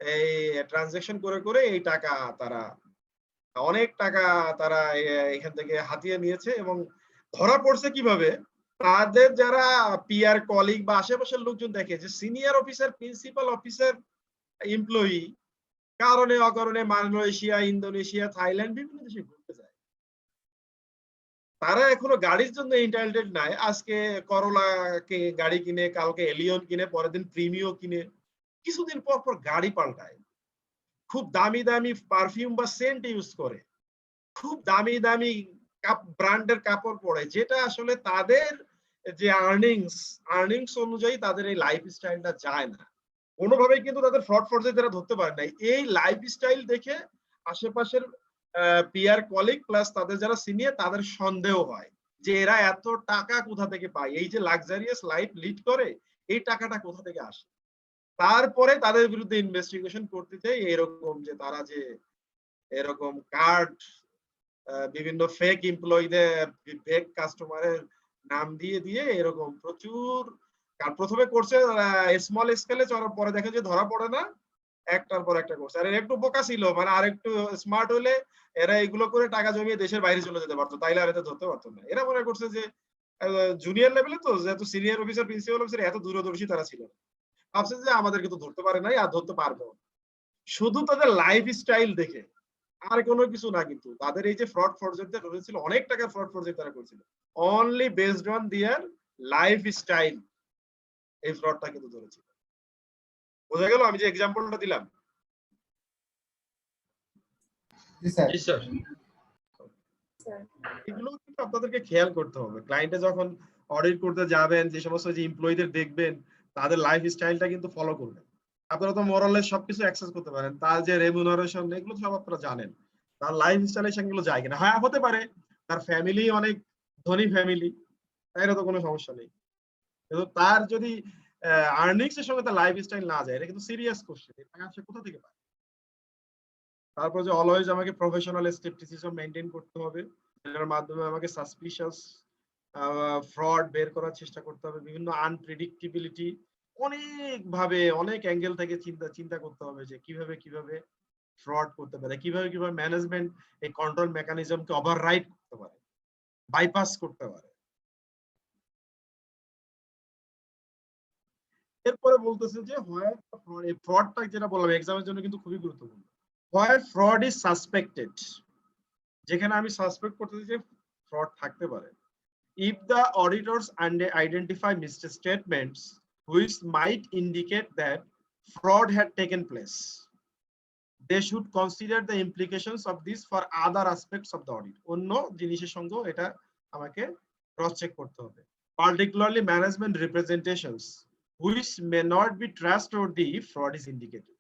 এই ট্রানজাকশন করে করে এই টাকা তারা, অনেক টাকা তারা এখান থেকে হাতিয়ে নিয়েছে। এবং ধরা পড়ছে কিভাবে, তাদের যারা পিআর কলিগ বা আশেপাশের লোকজন দেখে যে senior officer, principal officer, employee কারণে অকারণে মালয়েশিয়া, ইন্দোনেশিয়া, থাইল্যান্ড বিভিন্ন দেশে ঘুরতে যায়। তারা এখনো গাড়ির জন্য ইন্টাইটেলড নাই। আজকে করোলা কে গাড়ি কিনে, কালকে এলিয়ন কিনে, পরের দিন প্রিমিও কিনে, কিছুদিন পর পর গাড়ি পাল্টায়। খুব দামি দামি পারফিউম বা সেন্ট ইউজ করে, খুব দামি দামি ব্র্যান্ডের কাপড় পরে, যেটা আসলে তাদের যে আর্নিংস অনুযায়ী তাদের এই লাইফ স্টাইলটা যায় না। কোনোভাবেই কিন্তু তাদের ফ্রড তারা ধরতে পারে নাই। এই লাইফ স্টাইল দেখে আশেপাশের পিয়ার কলিগ প্লাস তাদের যারা সিনিয়র, তাদের সন্দেহ হয় যে এরা এত টাকা কোথা থেকে পায়, এই যে লাক্সারিয়াস লাইফ লিড করে, এই টাকাটা কোথা থেকে আসে। তারপরে তাদের বিরুদ্ধে ইনভেস্টিগেশন করতে চাই, এরকম যে তারা যে এরকম কার্ড বিভিন্ন ফেক এমপ্লয়ীদের, ফেক কাস্টমারের নাম দিয়ে দিয়ে এরকম প্রচুর প্রথমে করছে স্মল স্কেলে, পরে দেখে যে ধরা পড়ে না, একটার পর একটা করছে। আর একটু বোকা ছিল, মানে আর একটু স্মার্ট হলে এরা এগুলো করে টাকা জমিয়ে দেশের বাইরে চলে যেতে পারতো, তাইলে আর এতে ধরতে পারতো না। এরা মনে করছে যে জুনিয়র লেভেলে তো, যেহেতু সিনিয়র অফিসার, প্রিন্সিপাল অফিসার এত দূরদর্শী তারা ছিল, ভাবছে যে আমাদেরকে তো ধরতে পারে নাই, আর ধরতে পারবো শুধু তাদের লাইফ স্টাইল দেখে, আর কোনো কিছু না। কিন্তু তাদের এই যে ফ্রড ফরজেটটা করেছিল, অনেক টাকার ফ্রড ফরজেট তারা করেছিল, only based on their life style, এই ফ্রডটা কিন্তু ধরেছিল। বোঝা গেল আমি যে এক্সাম্পলটা দিলাম? জি স্যার। জি স্যার। এগুলো কিন্তু আপনাদেরকে খেয়াল করতে হবে। ক্লায়েন্টে যখন অডিট করতে যাবেন, যে সমস্ত যে এমপ্লয়ীদের দেখবেন, তাদের লাইফ স্টাইলটা কিন্তু ফলো করবেন। আপনারা তো মোরালেস সবকিছু অ্যাক্সেস করতে পারেন, তার যে রেমুনারেশন এগুলো সব আপনারা জানেন, তার লাইফ স্টাইলের সঙ্গে যায় কিনা। হ্যাঁ, হতে পারে তার ফ্যামিলি অনেক ধনী ফ্যামিলি, তাইলে তো কোনো সমস্যা নেই, কিন্তু তার যদি আর্নিংস এর সঙ্গে তার লাইফ স্টাইল না যায়, এটা কিন্তু সিরিয়াস কোশ্চেন। এই টাকা সে কোথা থেকে পায়? তারপর যে অলওয়েজ আমাকে প্রফেশনাল স্কেপটিসিজম মেইনটেইন করতে হবে, এটার মাধ্যমে আমাকে সাসপিশিয়াস ফ্রড বের করার চেষ্টা করতে হবে। বিভিন্ন আনপ্রেডিক্টেবিলিটি অনেক ভাবে, অনেক অ্যাঙ্গেল থেকে চিন্তা করতে হবে যে কিভাবে কিভাবে ফ্রড করতে পারে, কিভাবে কিভাবে ম্যানেজমেন্ট এই কন্ট্রোল মেকানিজমকে ওভাররাইড করতে পারে, বাইপাস করতে পারে। এরপরে বলতেছে যে হয় এই ফ্রডটা যেটা বললাম এক্সামের জন্য কিন্তু খুবই গুরুত্বপূর্ণ। হয় ফ্রড ইজ সাসপেক্টেড, যেখানে আমি সাসপেক্ট করতেছি যে ফ্রড থাকতে পারে। If the auditors identify misstatements which might indicate that fraud had taken place, they should consider the implications of this for other aspects of the audit. অন্য জিনিসের সঙ্গে এটা আমাকে ক্রস চেক করতে হবে, particularly management representations which may not be trustworthy if fraud is indicated.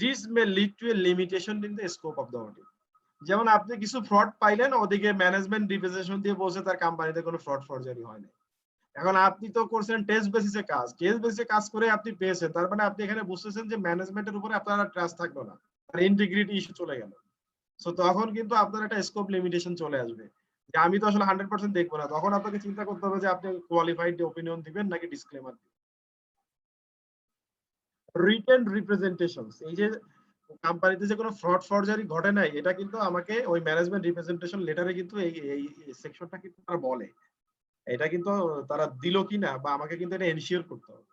This may lead to a limitation in the scope of the audit. যেমন আপনি কিছু ফ্রড পাইলেন, ওদিকে ম্যানেজমেন্ট রিপ্রেজেন্টেশন দিয়ে বলছে তার কোম্পানিতে কোনো ফ্রড ফরজারি হয় না। এখন আপনি তো করছেন টেস্ট বেসিসে কাজ, টেস্ট বেসিসে কাজ করে আপনি পেয়েছেন, তার মানে আপনি এখানে বুঝতেছেন যে ম্যানেজমেন্টের উপরে আপনার ট্রাস্ট থাকলো না, আর ইন্টিগ্রিটি ইস্যু চলে গেল। সো তখন কিন্তু আপনার একটা স্কোপ লিমিটেশন চলে আসবে যে আমি তো আসলে 100% দেখবো না। তখন আপনাকে চিন্তা করতে হবে যে আপনি কোয়ালিফাইড ওপিনিয়ন দিবেন নাকি ডিসক্লেমার দিবেন। রিটেন রিপ্রেজেন্টেশনস, এই যে কোম্পানিতে যে কোনো ফ্রড ফরজারি ঘটে নাই, এটা কিন্তু আমাকে ওই ম্যানেজমেন্ট রিপ্রেজেন্টেশন লেটারে কিন্তু এই সেকশনটা কিন্তু তারা বলে, এটা কিন্তু তারা দিল কিনা বা আমাকে কিন্তু এটা এনশিওর করতে হবে।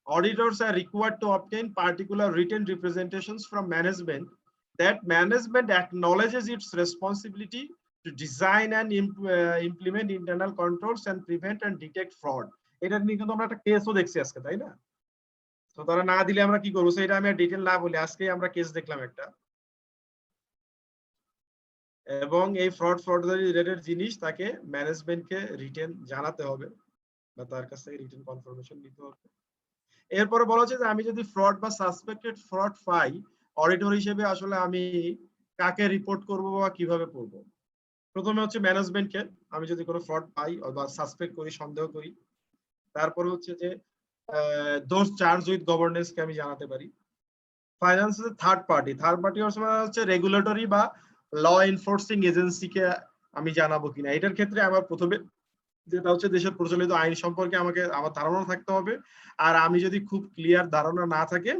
Auditors are required to obtain particular written representations from management that management acknowledges its responsibility to design and implement internal controls and prevent and detect fraud. এটা নিয়ে কিন্তু আমরা একটা কেসও দেখছি আজকে, তাই না? তো তারা না দিলে আমরা কি করবো, সেটা আমি ডিটেইল না বলি, আজকে আমরা কেস দেখলাম একটা। এবং এই ফ্রডারি রিলেটেড জিনিস তাকে ম্যানেজমেন্টকে রিটেন জানাতে হবে বা তার কাছ থেকে রিটেন কনফার্মেশন নিতে হবে। এরপরে বলা হচ্ছে যে আমি যদি ফ্রড বা সাসপেক্টেড ফ্রড পাই, অডিটর হিসেবে আসলে আমি কাকে রিপোর্ট করব বা কিভাবে করব। প্রথমে হচ্ছে ম্যানেজমেন্টকে আমি যদি কোনো ফ্রড পাই বা সাসপেক্ট করি, সন্দেহ করি, তারপর হচ্ছে যে দোজ চার্জ উইথ গভর্নেন্স কে আমি জানাতে পারি। ফাইন্যান্স থার্ড পার্টি হচ্ছে রেগুলেটরি বা ল এনফোর্সিং এজেন্সিকে আমি জানাবো কিনা। এটার ক্ষেত্রে আমার প্রথমে যেটা হচ্ছে দেশের প্রচলিত আইন সম্পর্কে আমার ধারণা থাকতে হবে। আর আমি যদি খুব ক্লিয়ার ধারণা না থাকে,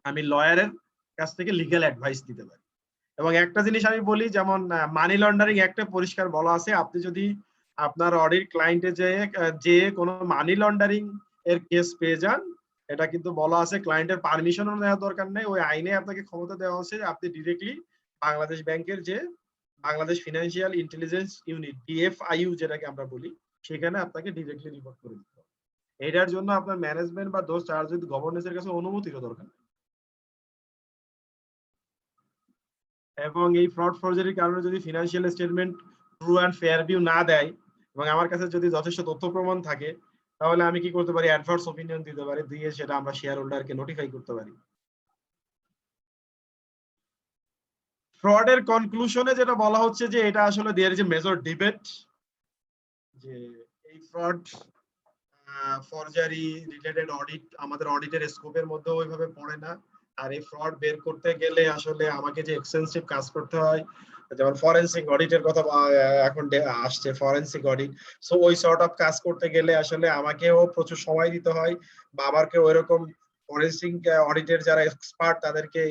আমি লয়ারের কাছ থেকে লিগ্যাল অ্যাডভাইস দিতে পারি। এবং একটা জিনিস আমি বলি, যেমন মানি লন্ডারিং একটা পরিষ্কার বলা আছে, আপনি যদি আপনার অডিট ক্লায়েন্টে যে কোনো মানি লন্ডারিং এর কেস পেয়ে যান, এটা কিন্তু বলা আছে ক্লায়েন্টের পারমিশনও নেওয়ার দরকার নেই, ওই আইনে আপনাকে ক্ষমতা দেওয়া আছে আপনি ডিরেক্টলি বাংলাদেশ ব্যাংকের যে Bangladesh financial intelligence unit BFIU যেটাকে আমরা বলি, সেখানে আপনাকে ডিরেক্টলি রিপোর্ট করে দিতে হবে। এটার জন্য আপনার ম্যানেজমেন্ট বা দোজ চার্জ উইথ গভর্নেন্সের কাছে অনুমতিরও দরকার নেই। এবং এই ফ্রড ফরজারির কারণে যদি financial statement true and fair view না দেয় এবং আমার কাছে যদি যথেষ্ট তথ্য প্রমাণ থাকে, তাহলে আমি কি করতে পারি, অ্যাডভার্স অপিনিয়ন দিতে পারি, দিয়ে সেটা আমরা শেয়ার হোল্ডারকে নোটিফাই করতে পারি। ফ্রডের কনক্লুশনে যেটা বলা হচ্ছে যে এটা আসলে there is a major debate, যে এই ফ্রড ফরজারি রিলেটেড অডিট আমাদের অডিটের স্কোপের মধ্যে ওইভাবে পড়ে না। আর এই ফ্রড বের করতে গেলে আসলে আমাকে যে এক্সটেন্সিভ কাজ করতে হয়, যেমন ফরেনসিক অডিটের কথা এখন আসছে, ফরেনসিক অডিট, সো ওই সর্ট অফ কাজ করতে গেলে আসলে আমাকেও প্রচুর সময় দিতে হয়, বা আমাকে ওইরকম ফরেনসিক অডিটের যারা এক্সপার্ট তাদেরকে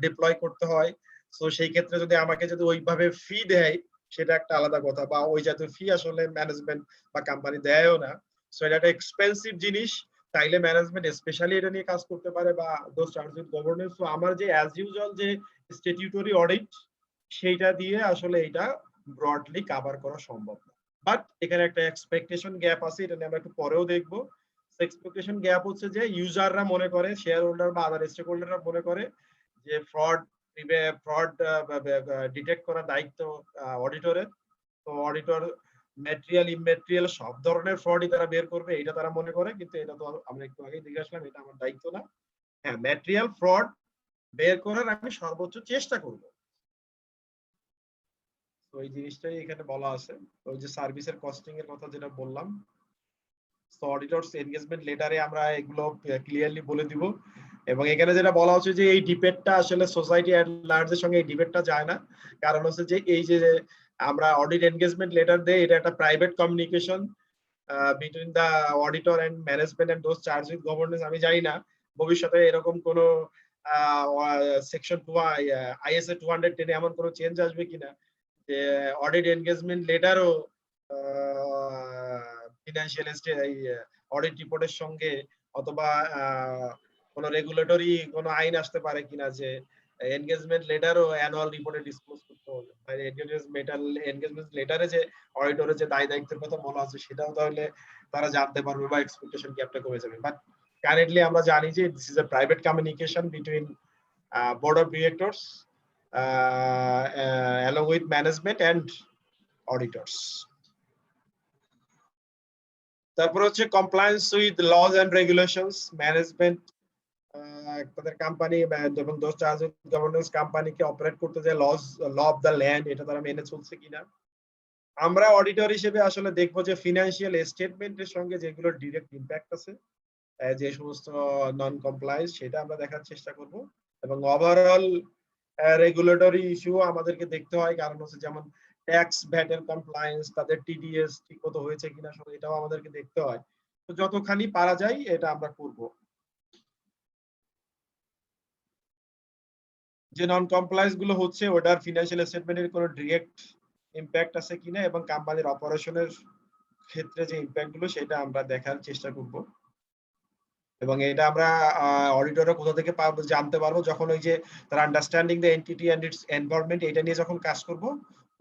ডিপ্লয় করতে হয়। সো সেই ক্ষেত্রে যদি আমাকে যদি ওইভাবে ফি দেয়, সেটা একটা আলাদা কথা, বা ওই জাতীয় ফি আসলে ম্যানেজমেন্ট বা কোম্পানি দেয়ও না। সো এটা একটা এক্সপেন্সিভ জিনিস, চাইলে ম্যানেজমেন্ট স্পেশালি এটা নিয়ে কাজ করতে পারে, বা those charge with governance. So আমার যে অ্যাজ ইউজুয়াল যে স্ট্যাটিউটরি অডিট, সেইটা দিয়ে আসলে এটা ব্রডলি কভার করা সম্ভব না। বাট এখানে একটা এক্সপেকটেশন গ্যাপ আছে, এটা নিয়ে আমরা একটু পরেও দেখবো। এক্সপেকটেশন গ্যাপ হচ্ছে যে ইউজাররা মনে করে, শেয়ার হোল্ডার বা আদার স্টেক হোল্ডাররা মনে করে যে ফ্রড ডিটেক্ট করার দায়িত্ব অডিটরের। তো অডিটর ম্যাটেরিয়াল ইমম্যাটেরিয়াল সব ধরনের ফ্রডই তারা বের করবে, এটা তারা মনে করে, কিন্তু এটা তো আমরা একটু আগেই দেখে আসলাম, এটা আমার দায়িত্ব না। হ্যাঁ, ম্যাটেরিয়াল ফ্রড বের করার আমি সর্বোচ্চ চেষ্টা করব। তো এই জিনিসটাই এখানে বলা আছে। ওই যে সার্ভিসের কস্টিং এর কথা যেটা বললাম, তো অডিটরস এনগেজমেন্ট লেটারে আমরা এগুলো ক্লিয়ারলি বলে দিব। এবং এখানে যেটা বলা হচ্ছে যে এই ডিবেটটা আসলে সোসাইটি এট লার্জের সঙ্গে এই ডিবেটটা যায় না। কারণ হচ্ছে যে এই যে আমরা অডিট এনগেজমেন্ট লেটার দেই, এটা একটা private communication between the auditor and management and those charge with governance. আমি জানি না ভবিষ্যতে এরকম কোনো সেকশন ISA 210 এমন কোনো চেঞ্জ আসবে কিনা, যে অডিট এনগেজমেন্ট লেটারও ফিনান্সিয়াল অডিট রিপোর্টের সঙ্গে, অথবা কোনো রেগুলেটরি কোনো আইন আসতে পারে কিনা যে এনগেজমেন্ট লেটারও অ্যানুয়াল রিপোর্টে ডিসক্লোজ করতে হবে। মানে এনগেজমেন্ট লেটারে যে অডিটরের যে দায় দায়িত্বের কথা বলা আছে, সেটাও তাহলে তারা জানতে পারবে, বা এক্সপেকটেশন গ্যাপটা কমে যাবে। বাট কারেন্টলি আমরা জানি যে this is a private communication between board of directors along with management and auditors. তারপর হচ্ছে compliance with laws and regulations. Management তাদের কোম্পানি এবং দোজ চার্জ উইথ গভর্নেন্স কোম্পানিকে অপারেট করতে যে ল অফ দ্য ল্যান্ড, এটা তারা মেনে চলছে কিনা। আমরা অডিটর হিসেবে আসলে দেখবো যে ফিনান্সিয়াল স্টেটমেন্টের সঙ্গে যেগুলো ডিরেক্ট ইম্প্যাক্ট আছে, যে সমস্ত নন কমপ্লায়েন্স, সেটা আমরা দেখার চেষ্টা করব। এবং ওভারঅল রেগুলেটরি ইস্যু আমাদেরকে দেখতে হয়, কারণ হচ্ছে যেমন ট্যাক্স ভ্যাটের কমপ্লায়েন্স, তাদের TDS ঠিকমতো হয়েছে কিনা, এটাও আমাদেরকে দেখতে হয়। তো যতখানি পারা যায় এটা আমরা করব। যে নন কমপ্লায়েন্স গুলো হচ্ছে, ওটার ফিনান্সিয়াল স্টেটমেন্টের কোনো ডিরেক্ট ইম্প্যাক্ট আছে কিনা, এবং কোম্পানির অপারেশনের ক্ষেত্রে যে ইম্প্যাক্ট গুলো, সেটা আমরা দেখার চেষ্টা করব। এবং এটা আমরা অডিটররা কোথা থেকে জানতে পারবো, যখন ওই যে তার understanding the entity and its environment, এটা নিয়ে যখন কাজ করব,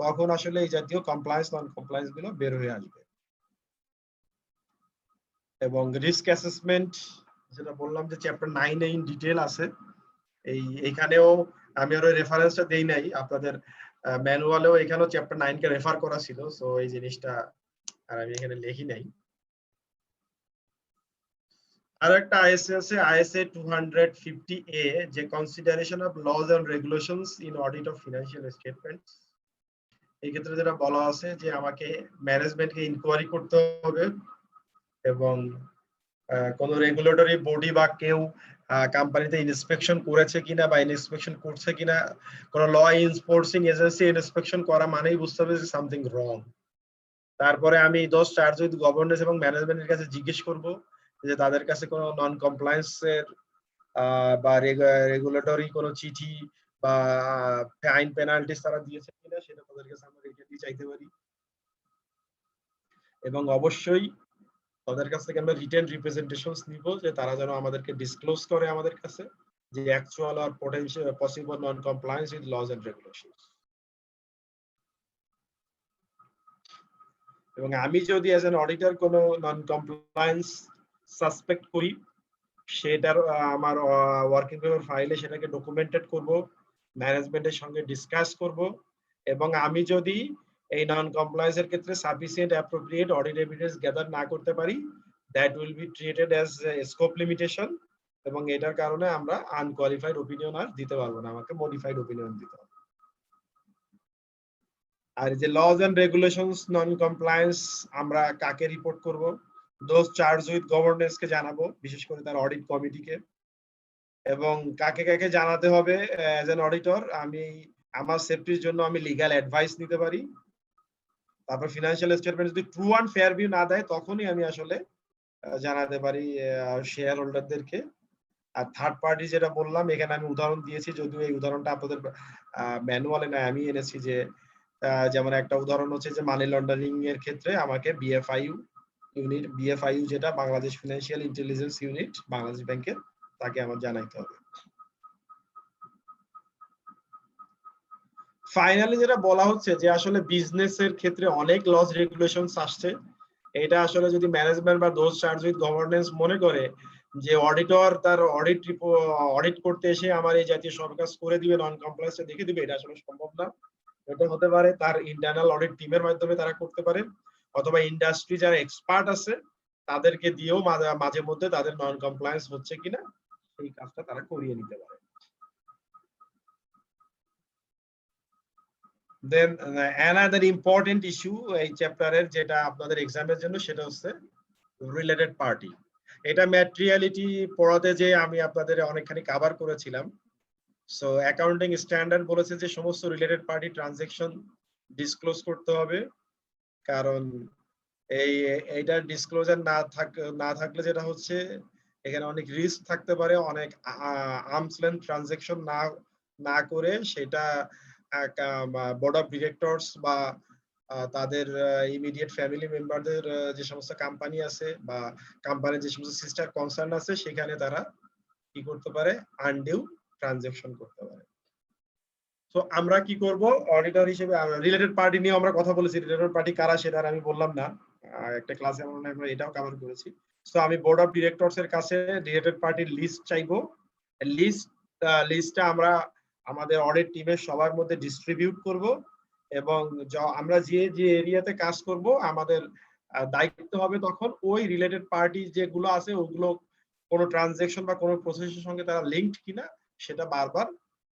তখন আসলে এই জাতীয় কমপ্লায়েন্স নন কমপ্লায়েন্স গুলো বের হয়ে আসবে। এবং রিস্ক অ্যাসেসমেন্ট যেটা বললাম যে চ্যাপ্টার 9 এ ইন ডিটেইল আছে, এইখানেও আমি আরো রেফারেন্সটা দেই নাই, আপনাদের ম্যানুয়ালেও এখানেও চ্যাপ্টার 9 কে রেফার করা ছিল। সো এই জিনিসটা আর আমি এখানে লিখি নাই। আর একটা ISA আছে, ISA 250A, যে consideration of laws and regulations in audit of financial statements. এই ক্ষেত্রে যেটা বলা আছে যে আমাকে ম্যানেজমেন্টকে ইনকোয়ারি করতে হবে এবং কোন রেগুলেটরি বডি বা কেউ কোম্পানিতে ইন্সপেকশন করেছে কিনা বা ইন্সপেকশন করছে কিনা, কোন ল এনফোর্সিং এজেন্সি ইন্সপেকশন করা মানেই বুঝতে হবে যে সামথিং রং। তারপরে আমি দোজ চার্জ উইথ গভর্নেন্স এবং ম্যানেজমেন্টের কাছে জিজ্ঞেস করব যে তাদের কাছে কোনো নন কমপ্লায়েন্স এর বা রেগুলেটরি কোনো চিঠি বা ফাইন পেনাল্টিস তারা দিয়েছে কিনা, সেটা তাদের কাছে আমরা রিটেনলি চাইতে পারি। এবং অবশ্যই তাদের কাছ থেকে আমরা রিটেন রিপ্রেজেন্টেশনস নিব যে তারা যেন আমাদেরকে ডিসক্লোজ করে আমাদের কাছে যে অ্যাকচুয়াল আর potential possible non compliance with laws and regulations. এবং আমি যদি অ্যাজ এন অডিটর কোনো নন কমপ্লায়েন্স সাসপেক্ট করি, সেটার আমার ওয়ার্কিং পেপার ফাইলে সেটাকে ডকুমেন্টেড করব, ম্যানেজমেন্টের সঙ্গে ডিসকাস করব, এবং আমি যদি এই নন কমপ্লায়েন্সের ক্ষেত্রে sufficient appropriate audit evidence gather না করতে পারি, that will be treated as scope limitation, এবং এটার কারণে আমরা আনকোয়ালিফাইড ওপিনিয়ন আর দিতে পারবো না, আমাকে মডিফাইড ওপিনিয়ন দিতে হবে। আর যে laws and regulations non compliance আমরা কাকে রিপোর্ট করব? দোজ চার্জ উইথ গভর্নেন্স কে জানাবো, বিশেষ করে তার অডিট কমিটিকে। এবং কাকে কাকে জানাতে হবে অ্যাজ এন অডিটর? আমি আমার সেফটির জন্য আমি লিগ্যাল অ্যাডভাইস নিতে পারি। তারপর ফিনান্সিয়াল স্টেটমেন্ট যদি ট্রু অ্যান্ড ফেয়ার ভিউ না দেয়, তখনই আমি আসলে জানাতে পারি শেয়ার হোল্ডারদেরকে। আর থার্ড পার্টি যেটা বললাম, এখানে আমি উদাহরণ দিয়েছি, যদিও এই উদাহরণটা আপনাদের ম্যানুয়ালে না, আমি এনেছি যে যেমন একটা উদাহরণ হচ্ছে যে মানি লন্ডারিং এর ক্ষেত্রে আমাকে বিএফআইইউ ইউনিট, বিএফআইইউ যেটা Bangladesh financial intelligence unit Bangladesh ব্যাংকের, তাকে আমার জানাইতে হবে। ফাইনালি যেটা বলা হচ্ছে যে আসলে বিজনেসের ক্ষেত্রে অনেক লস রেগুলেশনস আসছে। এটা আসলে যদি ম্যানেজমেন্ট বা দোজ চার্জ উইথ গভর্নেন্স মনে করে যে অডিটর তার অডিট করতে এসে আমার এই জাতীয় সব কাজ করে দিবে, নন কমপ্লায়েন্স দেখে দিবে, এটা আসলে সম্ভব না। এটা হতে পারে তার ইন্টারনাল অডিট টিমের মাধ্যমে তারা করতে পারে, অথবা ইন্ডাস্ট্রি যারা এক্সপার্ট আছে তাদেরকে দিয়েও মাঝে মধ্যে তাদের নন কমপ্লায়েন্স হচ্ছে কিনা সেই কাজটা তারা করিয়ে নিতে পারে। দেন অ্যানাদার ইম্পর্টেন্ট ইস্যু এই চ্যাপ্টারের, যেটা আপনাদের এক্সামের জন্য, সেটা হচ্ছে রিলেটেড পার্টি। এটা ম্যাটেরিয়ালিটি পড়াতে যে আমি আপনাদের অনেকখানি কভার করেছিলাম। সো অ্যাকাউন্টিং স্ট্যান্ডার্ড বলেছে যে সমস্ত রিলেটেড পার্টি ট্রানজাকশন ডিসক্লোজ করতে হবে, কারণ এইটা ডিসক্লোজার না থাকলে যেটা হচ্ছে এখানে অনেক রিস্ক থাকতে পারে, অনেক আর্মস লেন্থ ট্রানজাকশন না করে সেটা বোর্ড অফ ডিরেক্টরস বা তাদের ইমিডিয়েট ফ্যামিলি মেম্বারদের যে সমস্ত কোম্পানি আছে বা কোম্পানির যে সমস্ত সিস্টার কনসার্ন আছে, সেখানে তারা কি করতে পারে, আনডিউ ট্রানজাকশন করতে পারে। তো আমরা কি করব অডিটর হিসেবে? রিলেটেড পার্টি নিয়ে আমরা কথা বলেছি, রিলেটেড পার্টি কারা সেটা আমি বললাম না, একটা ক্লাসে আমরা এটাও কভার করেছি। সো আমি বোর্ড অফ ডিরেক্টরস এর কাছে রিলেটেড পার্টির লিস্ট চাইবো। লিস্টটা আমরা আমাদের অডিট টিমের সবার মধ্যে ডিস্ট্রিবিউট করব, এবং আমরা যে যে এরিয়াতে কাজ করব আমাদের দায়িত্ব হবে তখন ওই রিলেটেড পার্টি যেগুলো আছে ওগুলো কোনো ট্রানজাকশন বা কোনো প্রসেসের সঙ্গে তারা লিঙ্কড কিনা সেটা বারবার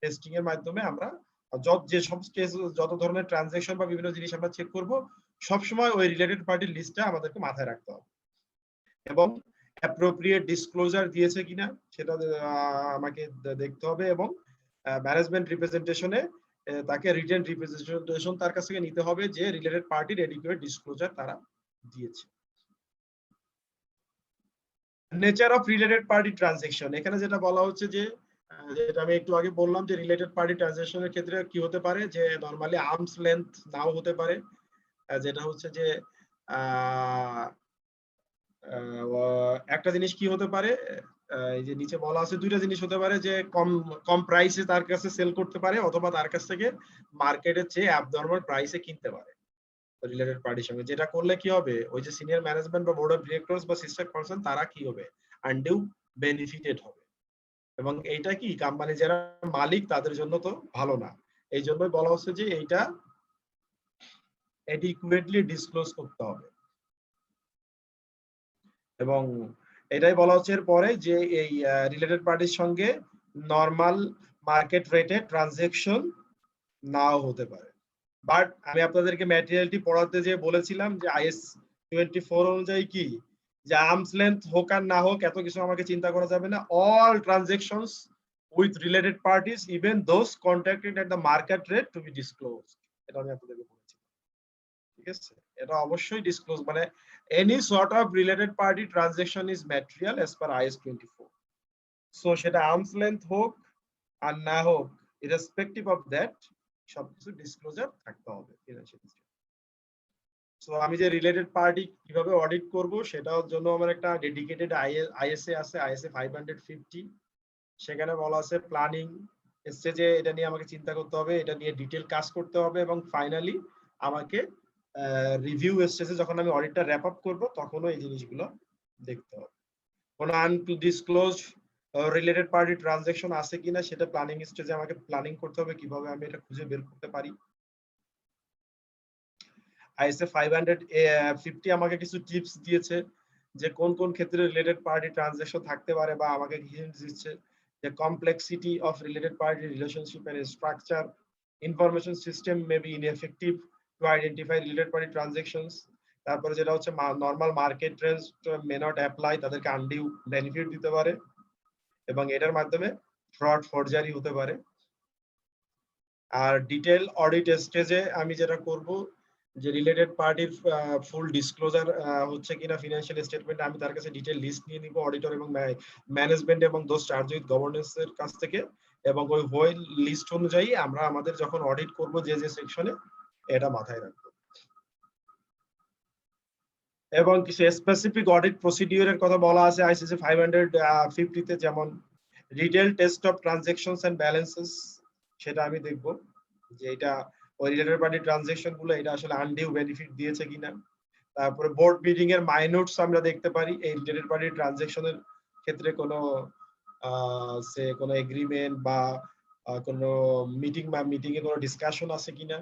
টেস্টিং এর মাধ্যমে আমরা যে সব যত ধরনের ট্রানজাকশন বা বিভিন্ন জিনিস আমরা চেক করব, সবসময় ওই রিলেটেড পার্টির লিস্টটা আমাদেরকে মাথায় রাখতে হবে। এবং অ্যাপ্রোপ্রিয়েট ডিসক্লোজার দিয়েছে কিনা সেটা আমাকে দেখতে হবে, এবং ম্যানেজমেন্ট রিপ্রেজেন্টেশনে তাকে রিটেন রিপ্রেজেন্টেশন তার কাছ থেকে নিতে হবে যে রিলেটেড পার্টির এডিকুয়েট ডিসক্লোজার তারা দিয়েছে। Nature of related party transaction, এখানে যেটা বলা হচ্ছে যে যেটা আমি একটু আগে বললাম যে রিলেটেড পার্টি ট্রানজাকশনের ক্ষেত্রে কি হতে পারে, যে নরমালি আর্মস লেন্থ নাও হতে পারে, যেটা হচ্ছে যে একটা জিনিস কি হতে পারে, এই যে নিচে বলা আছে দুইটা জিনিস হতে পারে, যে কম প্রাইসে তার কাছে সেল করতে পারে, অথবা তার কাছ থেকে মার্কেটের চেয়ে অ্যাবনর্মাল প্রাইসে কিনতে পারে রিলেটেড পার্টির সঙ্গে। যেটা করলে কি হবে, ওই যে সিনিয়র ম্যানেজমেন্ট বা বোর্ড অফ ডিরেক্টরস বা সিস্টার কনসার্ন তারা কি হবে, আনডিউ বেনিফিটেড হবে। এবং এইটা কি কোম্পানি যারা মালিক তাদের জন্য তো ভালো না, এই জন্যই বলা হচ্ছে যে এইটা অ্যাডিকুয়েটলি ডিসক্লোজ করতে হবে। এবং এটাই বলা হচ্ছে এরপরে যে এই রিলেটেড পার্টির সঙ্গে নরমাল মার্কেট রেটে ট্রানজাকশন নাও হতে পারে, বাট আমি আপনাদেরকে ম্যাটেরিয়ালটি পড়াতে যে বলেছিলাম যে IS 24 অনুযায়ী কি, যে আর্মস লেন্থ হোক আর না হোক এত কিছু আমাকে চিন্তা করা যাবে না, all transactions with related parties even those contracted at the market rate to be disclose. এটা আমি আপনাদেরকে বলেছি, ঠিক আছে? এটা অবশ্যই ডিসক্লোজ, মানে any sort of related party transaction is material as per IS 24। So সেটা আর্মস লেন্থ হোক আর না হোক, ইরেসপেক্টিভ অফ দ্যাট সবকিছু ডিসক্লোজার থাকতে হবে ফিনান্সিয়াল স্টেটমেন্ট। সো আমি যে রিলেটেড পার্টি কিভাবে অডিট করব সেটার জন্য আমার একটা ডেডিকেটেড ISA আছে, ISA 550। সেখানে বলা আছে প্ল্যানিং স্টেজে এটা নিয়ে আমাকে চিন্তা করতে হবে, এটা নিয়ে ডিটেল কাজ করতে হবে, এবং ফাইনালি আমাকে রিভিউ স্টেজে যখন আমি অডিটটা র‍্যাপ আপ করব তখনও এই জিনিসগুলো দেখতে হবে। কোন আনডিসক্লোজ রিলেটেড পার্টি ট্রানজাকশন আছে কিনা সেটা প্ল্যানিং স্টেজে আমাকে প্ল্যানিং করতে হবে, কিভাবে আমি এটা খুঁজে বের করতে পারি। ISA 550 আমাকে কিছু টিপস দিয়েছে যে কোন কোন ক্ষেত্রে রিলেটেড পার্টি ট্রানজাকশন থাকতে পারে, বা আমাকে হিন্টস দিচ্ছে যে complexity of related party relationship and structure, information system may be ineffective to identify related party transactions. তারপরে যেটা হচ্ছে normal market trends may not apply, তাদেরকে আনডিউ বেনিফিট দিতে পারে, এবং এটার মাধ্যমে ফ্রড ফরজারি হতে পারে। আর ডিটেল অডিট স্টেজে আমি যেটা করব যে রিলেটেড পার্টির ফুল ডিসক্লোজার হচ্ছে কিনা ফিনান্সিয়াল স্টেটমেন্ট, আমি তার কাছে ডিটেল লিস্ট নিয়ে নিব অডিটর এবং ম্যানেজমেন্ট এবং দোজ চার্জ উইথ গভর্নেন্স এর কাছ থেকে, এবং ওই হোল লিস্ট অনুযায়ী আমরা আমাদের যখন অডিট করব যে যে সেকশনে, এটা মাথায় রাখবো। এবং কিছু স্পেসিফিক অডিট প্রসিডিউরের কথা বলা আছে ICC 550 তে, যেমন retail test of transactions and balances, সেটা আমি দেখব যে এটা ওই রিলেটেড পার্টি ট্রানজাকশন গুলো এটা আসলে আনডিউ বেনিফিট দিয়েছে কিনা। তারপরে বোর্ড মিটিং এর মাইনোটস আমরা দেখতে পারি এই রিলেটেড পার্টি ট্রানজাকশনের ক্ষেত্রে কোনো কোনো এগ্রিমেন্ট বা কোনো মিটিং এ কোনো ডিসকাশন আছে কিনা।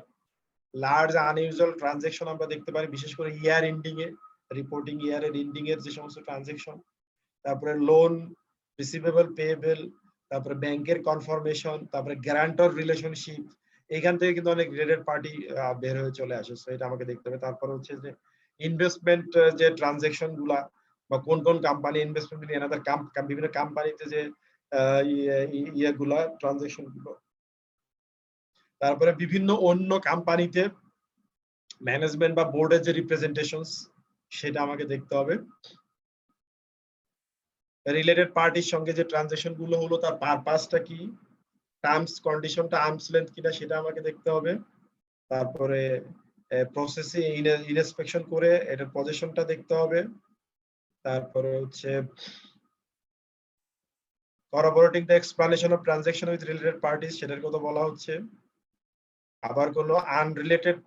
লার্জ আনইউজুয়াল ট্রানজাকশন আমরা দেখতে পারি, বিশেষ করে ইয়ার এন্ডিং এ, রিপোর্টিং ইয়ারের এন্ডিং এর যে সমস্ত ট্রানজাকশন। তারপরে লোন রিসিভেবল পেয়েবল, তারপরে ব্যাংকের কনফার্মেশন, তারপরে গ্যারান্টর রিলেশনশিপ, এখান থেকে কিন্তু অনেক রিলেটেড পার্টি বের হয়ে চলে আসে, সো এটা আমাকে দেখতে হবে। তারপর হচ্ছে যে ইনভেস্টমেন্ট যে ট্রানজাকশন গুলা, বা কোন কোন কোম্পানি ইনভেস্টমেন্ট এনাদার বিভিন্ন কোম্পানিতে যে ইয়েগুলা ট্রানজাকশন গুলো। তারপরে বিভিন্ন অন্য কোম্পানিতে ম্যানেজমেন্ট বা বোর্ডের যে রিপ্রেজেন্টেশনস, সেটা আমাকে দেখতে হবে। রিলেটেড পার্টির সঙ্গে যে ট্রানজাকশন গুলো হলো তার পারপাসটা কি, টার্মস কন্ডিশনটা আর্মস লেন্থ কিনা সেটা আমাকে দেখতে হবে। তারপরে প্রসেসে ইনস্পেকশন করে এটার পজিশনটা দেখতে হবে। তারপরে হচ্ছে corroborating the explanation of transaction with related parties, সেটার কথা বলা হচ্ছে। আবার কোনো আনরিলেটেড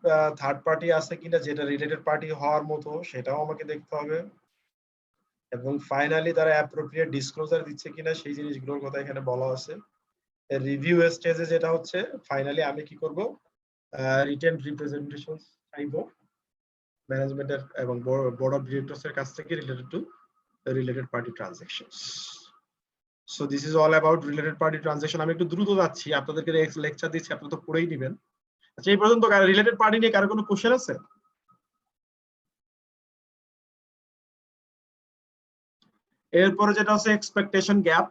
থার্ড পার্টি আছে কিনা যেটা রিলেটেড পার্টি হওয়ার মতো, সেটাও আমাকে দেখতে হবে। এবং ফাইনালি তারা অ্যাপ্রোপ্রিয়েট ডিসক্লোজার দিচ্ছে কিনা সেই জিনিসগুলোর কথা এখানে বলা আছে। রিভিউ স্টেজে যেটা হচ্ছে ফাইনালি আমি কি করব, রিটেন রিপ্রেজেন্টেশন চাইবো ম্যানেজমেন্টের এবং বোর্ড অফ ডিরেক্টরস এর কাছ থেকে related to related party transactions. So this is all about related party transaction. আমি একটু দ্রুত যাচ্ছি, আপনাদেরকে লেকচার দিচ্ছি, আপনারা তো পড়েই দিবেন। আচ্ছা, এই পর্যন্ত রিলেটেড পার্টি নিয়ে কারো কোনো কোশ্চেন আছে? এরপরে যেটা হচ্ছে এক্সপেকটেশন গ্যাপ।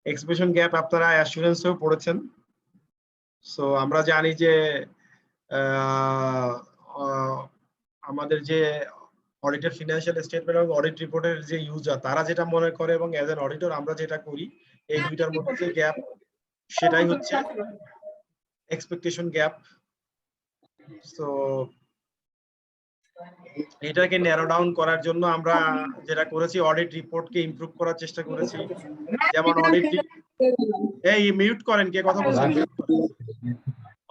এক্সপেকটেশন গ্যাপ আপনারা অ্যাসুরেন্সেও পড়েছেন। সো আমরা জানি যে আমাদের যে অডিটেড ফিনান্সিয়াল স্টেটমেন্ট এবং অডিট রিপোর্টের যে ইউজার, তারা যেটা মনে করে এবং অ্যাজ এন অডিটর আমরা যেটা করি, এই দুইটার মধ্যে যে গ্যাপ, সেটাই হচ্ছে এক্সপেকটেশন গ্যাপ। সো এটাকে ন্যারো ডাউন করার জন্য আমরা যেটা করেছি, অডিট রিপোর্টকে ইমপ্রুভ করার চেষ্টা করেছি। যেমন এই মিউট করেন, কে কথা বলছেন?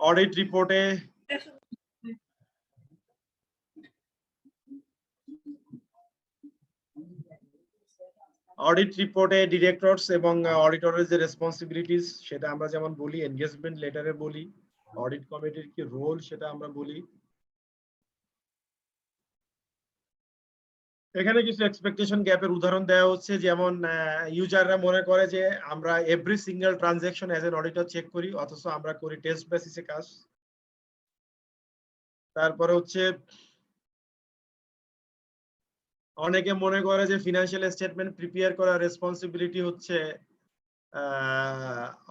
অডিট রিপোর্টে ডিরেক্টরস এবং অডিটরের যে রেসপন্সিবিলিটিস, সেটা আমরা যেমন বলি, এনগেজমেন্ট লেটারে বলি। অডিট কমিটির কি রোল সেটা আমরা বলি। এখানে কিছু এক্সপেকটেশন গ্যাপের উদাহরণ দেওয়া হচ্ছে, যেমন ইউজাররা মনে করে যে আমরা every single transaction as an auditor check করি, অথচ আমরা করি টেস্ট বেসিসে কাজ। তারপরে হচ্ছে অনেকে মনে করে যে ফিনান্সিয়াল স্টেটমেন্ট প্রিপেয়ার করার রেসপন্সিবিলিটি হচ্ছে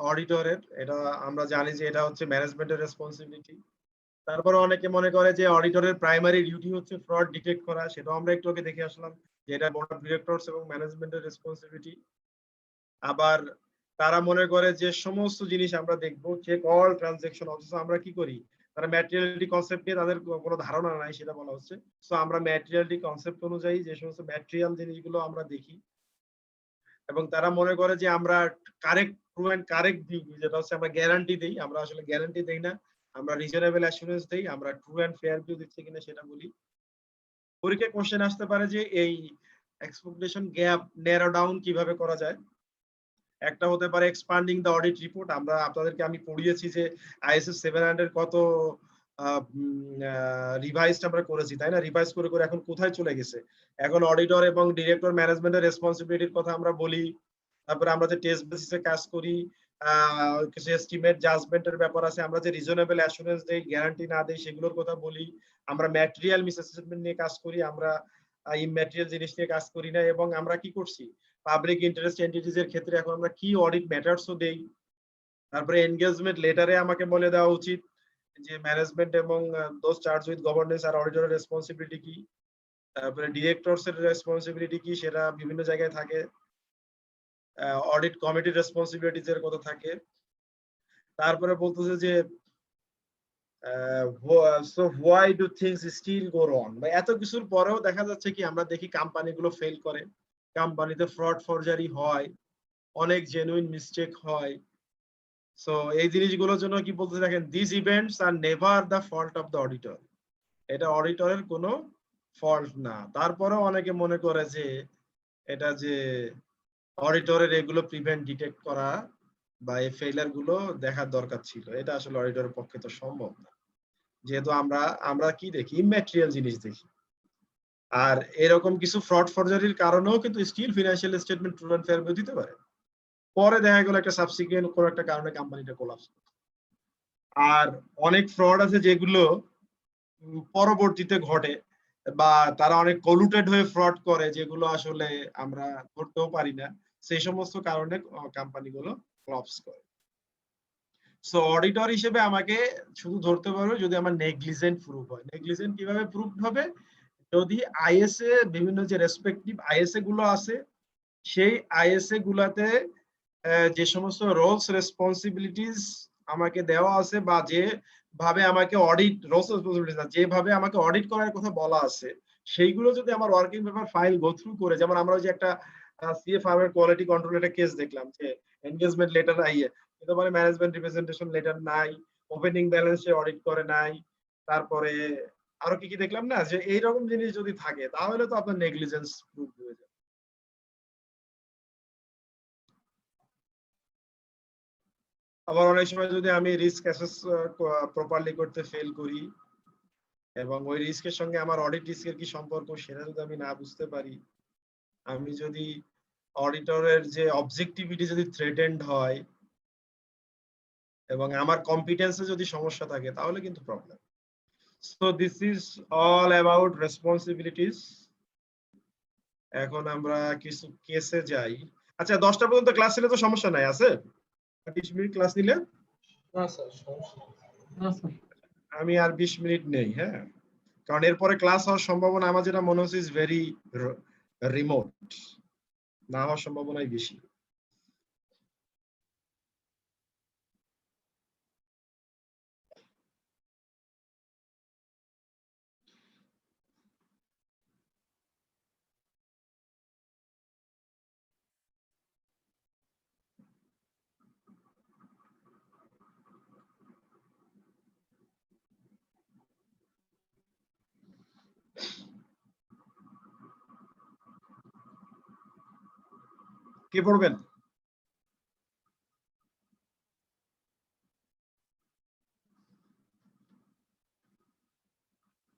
অডিটরের। এটা আমরা জানি যে এটা হচ্ছে ম্যানেজমেন্টের রেসপন্সিবিলিটি। তারপরে অনেকে মনে করে যে অডিটরের প্রাইমারি ডিউটি হচ্ছে ফ্রড ডিটেক্ট করা, সেটাও আমরা একটু আগে দেখে আসলাম যে এটা বোর্ড অফ ডিরেক্টরস এবং ম্যানেজমেন্টের রেসপন্সিবিলিটি। আবার তারা মনে করে যে সমস্ত জিনিস আমরা দেখবো চেক অল ট্রানজাকশন, অথচ আমরা কি করি, তারা ম্যাটেরিয়ালিটি কনসেপ্ট নিয়ে তাদের কোনো ধারণা নাই সেটা বলা হচ্ছে। সো আমরা ম্যাটেরিয়ালিটি কনসেপ্ট অনুযায়ী যে সমস্ত ম্যাটেরিয়াল জিনিসগুলো আমরা দেখি, এবং তারা মনে করে যে আমরা correct true and correct view, যেটা হচ্ছে আমরা গ্যারান্টি দেই, আমরা আসলে গ্যারান্টি দেই না, আমরা রিজনেবল অ্যাসুরেন্স দেই, আমরা ট্রু এন্ড ফেয়ার ভিউ দিচ্ছি কিনা সেটা বলি। পরীক্ষায় কোশ্চেন আসতে পারে যে এই এক্সপেকটেশন গ্যাপ ন্যারো ডাউন কিভাবে করা যায়। একটা হতে পারে এক্সপান্ডিং দ্য অডিট রিপোর্ট। আমরা আপনাদেরকে আমি পড়িয়েছি যে আইএসএস 700 কত রিভাইজড আমরা করেছি, তাই না? রিভাইজ করে করে এখন কোথায় চলে গেছে। এখন অডিটর এবং ডিরেক্টর ম্যানেজমেন্টের রেসপন্সিবিলিটির কথা আমরা বলি। তারপরে আমরা যে টেস্ট বেসিসে কাজ করি, কিছু এস্টিমেট জাজমেন্টের ব্যাপার আছে, আমরা যে রিজনেবল অ্যাসুরেন্স দেই, গ্যারান্টি না দেই, সেগুলোর কথা বলি। আমরা ম্যাটেরিয়াল মিস অ্যাসেসমেন্ট নিয়ে কাজ করি, আমরা ইম্যাটেরিয়াল জিনিস নিয়ে কাজ করি না। এবং আমরা কি করছি, পাবলিক ইন্টারেস্ট এন্টিটিজ এর ক্ষেত্রে এখন আমরা কি অডিট ম্যাটারসও দেই। তারপরে এনগেজমেন্ট লেটারে আমাকে বলে দেওয়া উচিত যে ম্যানেজমেন্ট এবং দোজ চার্জ উইথ গভর্নেন্স আর অডিটরের রেসপন্সিবিলিটি কি। তারপরে ডিরেক্টরস এর রেসপন্সিবিলিটি কি, সেটা বিভিন্ন জায়গায় থাকে। অডিট কমিটির রেসপন্সিবিলিটিজ এর কথা থাকে। তারপরে বলতেছে যে so why do things still go wrong. এত কিছুর পরেও দেখা যাচ্ছে কি, আমরা দেখি কোম্পানিগুলো ফেল করে, কোম্পানিতে ফ্রড ফরজারি হয়, অনেক জেনুইন মিস্টেক হয়। সো এই জিনিসগুলোর জন্য কি বলতে দেখেন, this events are never the fault of the auditor. এটা অডিটরের কোনো ফল্ট না। তারপরেও অনেকে মনে করে যে এটা যে অডিটরের এগুলো প্রিভেন্ট ডিটেক্ট করা বা এই ফেইলার গুলো দেখার দরকার ছিল। এটা আসলে অডিটরের পক্ষে তো সম্ভব না, যেহেতু আমরা কি দেখি, ইম্যাটেরিয়াল জিনিস দেখি। আর এরকম কিছু ফ্রড ফরজারির কারণেও কিন্তু still financial statement true and fair দিতে পারে। পরে দেখা গেল একটা সাবসিকুয়েন্ট কোনো একটা কারণে কোম্পানিটা কোলাপস। আর অনেক ফ্রড আছে যেগুলো পরবর্তীতে ঘটে, বা তারা অনেক কলুটেড হয়ে ফ্রড করে, যেগুলো আসলে আমরা ধরতেও পারি না। সেই সমস্ত কারণে কোম্পানিগুলো কোলাপস করে। সো অডিটর হিসেবে আমাকে শুধু ধরতে পারবে যদি আমার নেগলিজেন্ট প্রুফ হয়। নেগলিজেন্ট কিভাবে প্রুফ হবে, যদি আইএসএ বিভিন্ন যে রেসপেক্টিভ আইএসএ গুলো আছে, সেই আইএসএ গুলাতে যে সমস্ত রোলস রেসপন্সিবিলিটিস আমাকে দেওয়া আছে, বা যে ভাবে আমাকে অডিট রোলস রেসপন্সিবিলিটিস না, যেভাবে আমাকে অডিট করার কথা বলা আছে, সেইগুলো যদি আমার working paper file go through করে, যেমন আমরা যে একটা সিএ ফার্মের কোয়ালিটি কন্ট্রোল একটা কেস দেখলাম যে এনগেজমেন্ট লেটার আইয়ে কিন্তু মানে ম্যানেজমেন্ট রিপ্রেজেন্টেশন লেটার নাই, ওপেনিং ব্যালেন্স অডিট করে নাই, তারপরে আরো কি কি দেখলাম না, যে এইরকম জিনিস যদি থাকে তাহলে তো আপনার নেগলিজেন্স প্রুফ হয়ে যাবে। আবার অনেক সময় যদি আমি রিস্ক অ্যাসেস প্রপারলি করতে ফেল করি, এবং ওই রিস্কের সঙ্গে আমার অডিট রিস্কের কি সম্পর্ক সেটা যদি আমি না বুঝতে পারি, আমি যদি অডিটরের যে অবজেক্টিভিটি যদি থ্রেটেন্ড হয় এবং আমার কম্পিটেন্সে যদি সমস্যা থাকে, তাহলে কিন্তু problem. So this is all about responsibilities. এখন আমরা কিছু কেসে যাই। আচ্ছা, 10টা পর্যন্ত ক্লাস নিলে তো সমস্যা নাই, আছে 20 মিনিট ক্লাস নিলে? না স্যার, সমস্যা নেই। না স্যার। আমি আর 20 মিনিট নেই, হ্যাঁ, কারণ এরপরে ক্লাস হওয়ার সম্ভাবনা আমার যেটা মনে হচ্ছে ইজ ভেরি রিমোট, না হওয়ার সম্ভাবনাই বেশি। কে পড়বেন?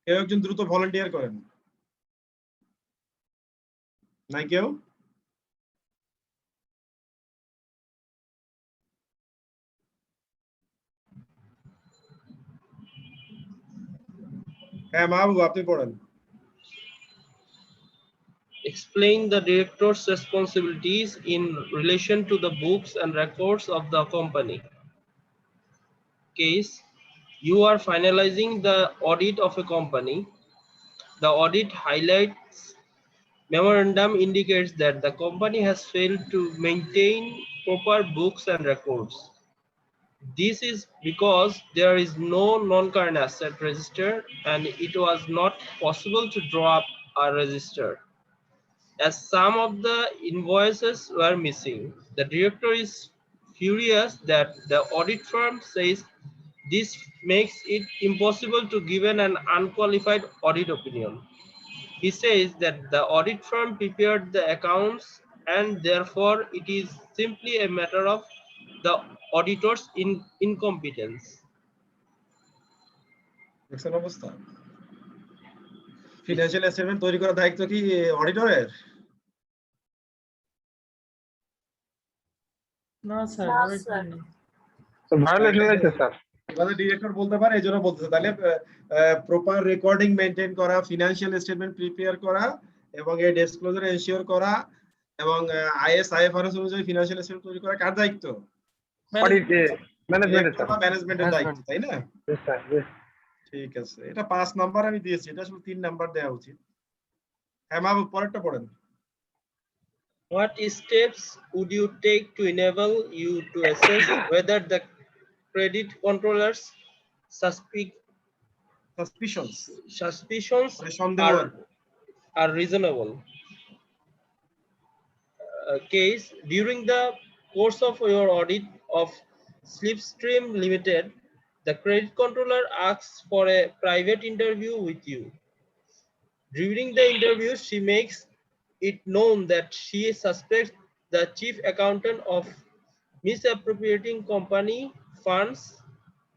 কেউ একজন দ্রুত ভলান্টিয়ার করেন। নাই কেউ? হ্যাঁ মাহবুব আপনি পড়েন। Explain the director's responsibilities in relation to the books and records of the company. Case, you are finalizing the audit of a company. The audit highlights memorandum indicates that the company has failed to maintain proper books and records. This is because there is no non-current asset register and it was not possible to draw up a register. As some of the invoices were missing, the director is furious that the audit firm says this makes it impossible to give an unqualified audit opinion. He says that the audit firm prepared the accounts and therefore it is simply a matter of the auditor's incompetence. দেখছেন অবস্থা? ফিনান্সিয়াল স্টেটমেন্ট তৈরি করার দায়িত্ব কি অডিটরের? না স্যার, ভায়োলেশন হয়েছে স্যার। আমাদের ডিরেক্টর বলতে পারে, এই জন্য বলতেছে। তাহলে প্রপার রেকর্ডিং মেইনটেইন করা, ফিনান্সিয়াল স্টেটমেন্ট প্রিপেয়ার করা এবং এই ডিসক্লোজার এনশিওর করা এবং আইএস আইএফআরএস অনুযায়ী ফিনান্সিয়াল স্টেটমেন্ট তৈরি করা কার দায়িত্ব? অডিট ম্যানেজমেন্টের স্যার। ম্যানেজমেন্টের দায়িত্ব, তাই না? Yes, sir, yes. ঠিক আছে, এটা 5 নাম্বার আমি দিয়েছি, এটা আসলে 3 নাম্বার দেওয়া উচিত। হ্যাঁ মাহবুব পরেরটা পড়েন। What steps would you take to enable you to assess whether the credit controller's suspicions সন্দেহ are reasonable? Case, during the course of your audit of Slipstream Limited, the credit controller asks for a private interview with you. During the interview, she makes it known that she suspects the chief accountant of misappropriating company funds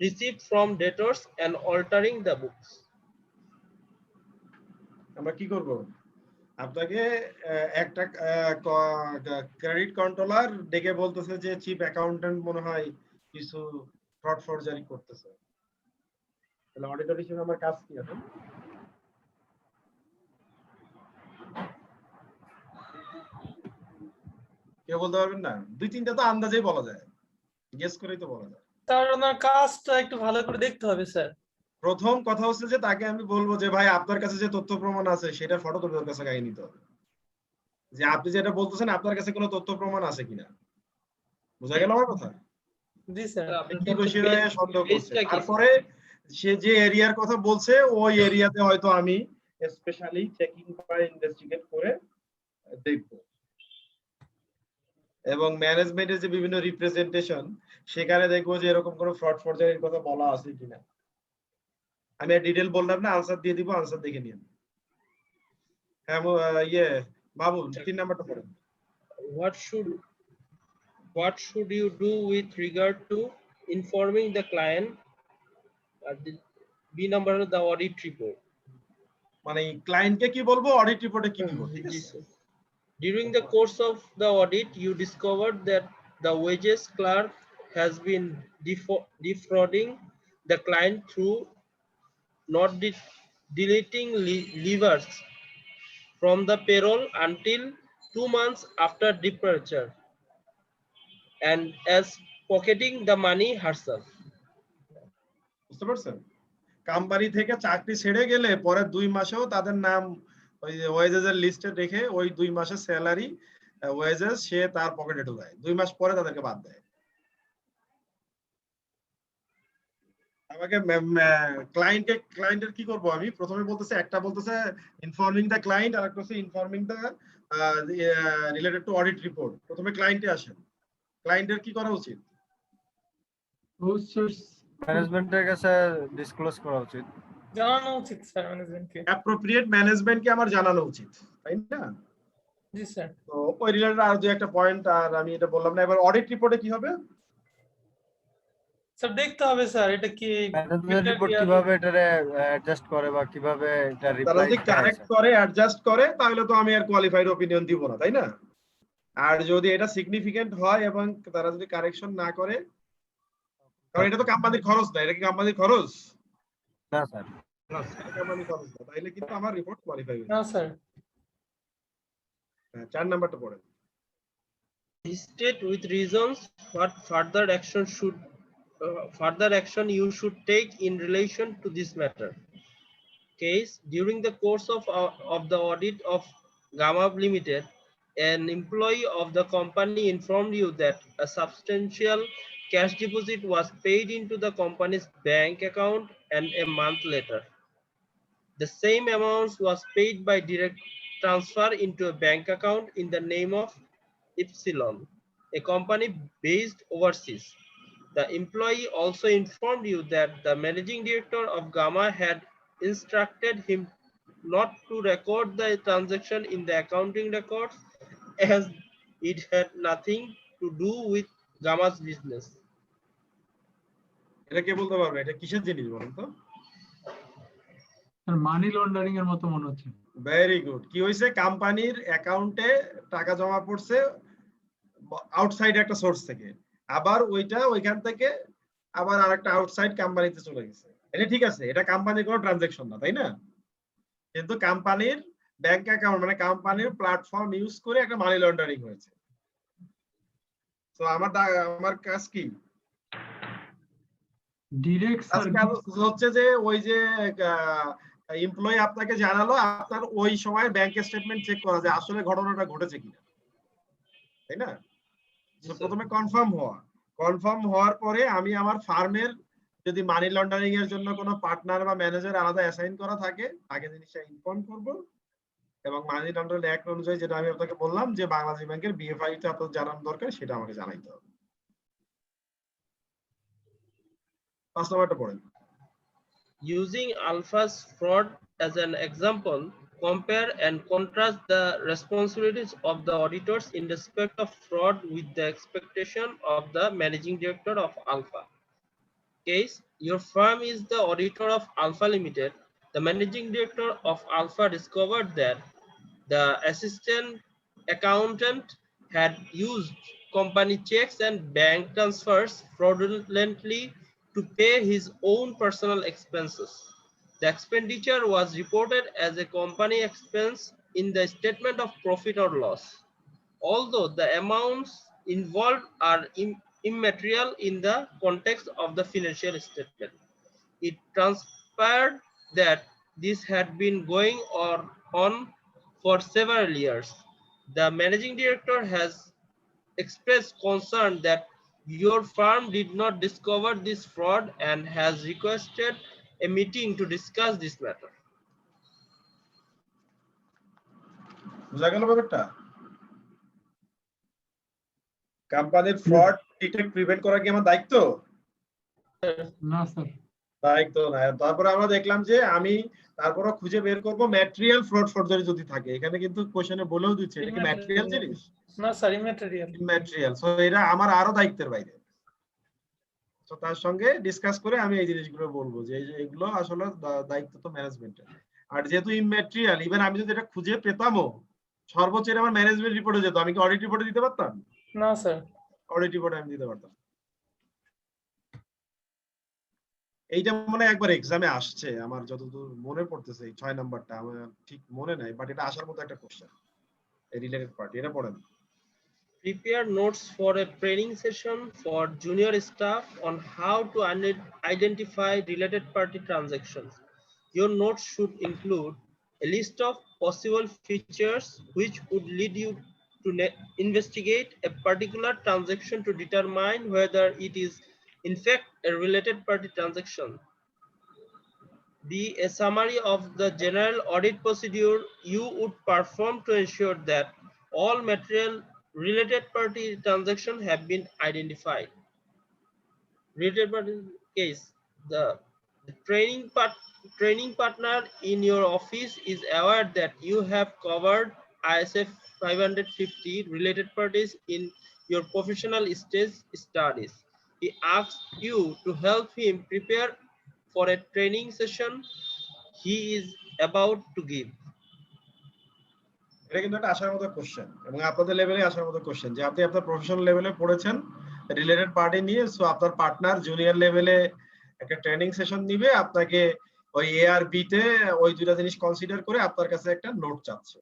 received from debtors and altering the books. আমরা কি করব? আপনাকে একটা ক্রেডিট কন্ট্রোলার ডেকে বলতেছে যে চিফ অ্যাকাউন্টেন্ট মনে হয় কিছু ফ্রড ফরজারি করতেছে। তাহলে অডিটর হিসেবে আমার কাজ কি এখন? কেউ বলতে পারবেন না? 2-3টা তো আন্দাজেই বলা যায়, গেস করেই তো বলা যায়। তার ওনার কাজটা একটু ভালো করে দেখতে হবে স্যার। প্রথম কথা হচ্ছে যে তাকে আমি বলবো যে ভাই আপনার কাছে যে তথ্য প্রমাণ আছে সেটা ফটো তোর কাছে গায়ে নিতে হবে, যে আপনি যেটা বলতেছেন আপনার কাছে কোনো তথ্য প্রমাণ আছে কিনা। বুঝা গেল আমার কথা? জি স্যার। কি বিষয়ে সন্দেহ করছে, তারপরে সে যে এরিয়ার কথা বলছে ওই এরিয়াতে হয়তো আমি স্পেশালি চেকিং বা ইনভেস্টিগেট করে দেখব এবং ম্যানেজমেন্টের যে বিভিন্ন রিপ্রেজেন্টেশন সেখানে দেখবো যে এরকম কোনো ফ্রড ফরজারির কথা বলা আছে কিনা। আমি ডিটেইল বললাম না, আনসার দিয়ে দিব, আনসার দেখে নিন। হ্যাঁ বাবু 3 নাম্বারটা পড়েন। What should you do with regard to informing the client? B number the audit report. মানে ক্লায়েন্টকে কি বলবো, অডিট রিপোর্টে কি দিব, ঠিক আছে? During the course of the audit, you discovered that the wages clerk has been defrauding the client through not deleting levers from the payroll until 2 months after departure and as pocketing the money herself. বুঝতে পারছেন? কোম্পানি থেকে চাকরি ছেড়ে গেলে পরে 2 মাসেও তাদের নাম ওই ওয়েজেস এর লিস্টে রেখে ওই 2 মাসের স্যালারি ওয়েজেস সে তার পকেটে ঢোকায়, 2 মাস পরে তাদেরকে বাদ দেয়। আমাকে ক্লায়েন্টের কি করব আমি? প্রথমে বলতেছে, একটা বলতেছে ইনফর্মিং দ্য ক্লায়েন্ট আর একটা হচ্ছে informing the related to audit report. প্রথমে ক্লায়েন্টে আসেন, ক্লায়েন্টের কি করা উচিত? ম্যানেজমেন্টের কাছে ডিসক্লোজ করা উচিত, জানানো উচিত স্যার ম্যানেজমেন্টকে। অ্যাপ্রোপ্রিয়েট ম্যানেজমেন্টকে আমার জানানো উচিত, তাই না? জি স্যার। তো ওই রিলেটেড আর দুই একটা পয়েন্ট আর আমি এটা বললাম না। এবার অডিট রিপোর্টে কি হবে স্যার? দেখতে হবে স্যার এটা কি ম্যানেজমেন্ট রিপোর্ট কিভাবে এটারে অ্যাডজাস্ট করে বা কিভাবে এটা তারা রিপ্লাই যদি কারেক্ট করে, অ্যাডজাস্ট করে, তাহলে তো আমি আর কোয়ালিফাইড ওপিনিয়ন দিব না, তাই না? আর যদি এটা সিগনিফিকেন্ট হয় এবং তারা যদি কারেকশন না করে, কারণ এটা তো কোম্পানির খরচ না, এটা কি কোম্পানির খরচ? না স্যার। না কোম্পানি খরচ না, তাইলে কিন্তু আমার রিপোর্ট কোয়ালিফাই হয়ে না যাবে। স্যার। হ্যাঁ, 4 নাম্বারটা পড়েন। State with reasons what further action you should take in relation to this matter. Case, during the course of the audit of Gamma Limited, an employee of the company informed you that a substantial cash deposit was paid into the company's bank account, and a month later, the same amount was paid by direct transfer into a bank account in the name of Epsilon, a company based overseas. The employee also informed you that the managing director of Gamma had instructed him not to record the transaction in the accounting records as it had nothing to do with Gamma's business. এটা কে বলতে পারবে এটা কিসের জিনিস বলুন তো? স্যার মানি লন্ডারিং এর মতো মনে হচ্ছে। Very good. কি হইছে, কোম্পানির অ্যাকাউন্টে টাকা জমা পড়ছে আউটসাইড একটা সোর্স থেকে, আবার ওইটা ওইখান থেকে আবার আরেকটা আউটসাইড কোম্পানিতে চলে গেছে। এটা ঠিক আছে, এটা কোম্পানির কোনো ট্রানজাকশন না, তাই না? কিন্তু কোম্পানির ব্যাংক অ্যাকাউন্ট মানে কোম্পানির প্ল্যাটফর্ম ইউজ করে একটা মানি লন্ডারিং হয়েছে। তো আমার কাজ কি ডিরেক্ট স্যার হচ্ছে যে ওই যে এমপ্লয়ি আপনাকে জানালো, আপনার ওই সময় ব্যাংক স্টেটমেন্ট চেক করা যায় আসলে ঘটনাটা ঘটেছে কিনা, তাই না? প্রথমে কনফার্ম হওয়ার পরে আমি আমার ফার্মের যদি মানি লন্ডারিং এর জন্য কোনো পার্টনার বা ম্যানেজার আলাদা অ্যাসাইন করা থাকে তাকে জিনিসটা ইনফর্ম করব, এবং মানি লন্ডারিং অ্যাক্ট অনুযায়ী যেটা আমি আপনাকে বললাম যে বাংলাদেশ ব্যাংকের বিএফআই তে আপনার জানানো দরকার, সেটা আমাকে জানাইতে হবে। 5 নাম্বারটা পড়েন। Using Alpha's fraud as an example, compare and contrast the responsibilities of the auditors in respect of fraud with the expectation of the managing director of Alpha. Case, your firm is the auditor of Alpha Limited. The managing director of Alpha discovered that the assistant accountant had used company checks and bank transfers fraudulently to pay his own personal expenses. The expenditure was reported as a company expense in the statement of profit or loss. Although the amounts involved are immaterial in the context of the financial statement, it transpired that this had been going on for several years. The managing director has expressed concern that your firm did not discover this fraud and has requested a meeting to discuss this matter. বুঝা গেল ব্যাপারটা? কোম্পানির ফ্রড ডিটেক্ট প্রিভেন্ট করা কি আমার দায়িত্ব? না স্যার। দায়িত্ব না। তারপরে আমরা দেখলাম যে আমি তারপরে খুঁজে বের করব ম্যাটেরিয়াল ফ্রড ফর্জারি যদি থাকে। এখানে কিন্তু কোশ্চেনে বলেও দিচ্ছে এটা কি ম্যাটেরিয়াল জিনিস? না স্যার, ইম্যাটেরিয়াল। ইম্যাটেরিয়াল। সো এটা আমার আরো দায়িত্বের বাইরে। তো তার সঙ্গে ডিসকাস করে আমি এই জিনিসগুলো বলবো যে এগুলো আসলে দায়িত্ব তো ম্যানেজমেন্টের। আর যেহেতু ইম্যাটেরিয়াল, ইভেন আমি যদি এটা খুঁজে পেতামও সর্বোচ্চ আমার ম্যানেজমেন্ট রিপোর্টে যেত, আমি কি অডিট রিপোর্টে দিতে পারতাম? না স্যার। অডিট রিপোর্টে আমি দিতে পারতাম। এইটা মনে হয় একবার এক্সামে আসছে, আমার যতদূর মনে পড়তেছে 6 নাম্বারটা, আমার ঠিক মনে নাই, বাট এটা আসার মতো একটা কোশ্চেন এই রিলেটেড পার্টি। এটা পড়েন। Prepare notes for a training session for junior staff on how to identify related party transactions. Your notes should include a list of possible features which would lead you to investigate a particular transaction to determine whether it is in fact a related party transaction. Be a summary of the general audit procedure you would perform to ensure that all material related party transactions have been identified. Related party case, the training partner in your office is aware that you have covered ISF 550 related parties in your professional stage studies. He asks you to help him prepare for a training session he is about to give. এটা কিন্তু একটা আসার মতো কোশ্চেন, এবং আপনাদের লেভেলে আসার মতো কোশ্চেন যে আপনি আপনার প্রফেশনাল লেভেলে পড়েছেন রিলেটেড পার্টি নিয়ে, সো আপনার পার্টনার জুনিয়র লেভেলে একটা ট্রেনিং সেশন নিবে, আপনাকে ওই এ আর বি তে ওই দুইটা জিনিস কনসিডার করে আপনার কাছে একটা নোট চাচ্ছে।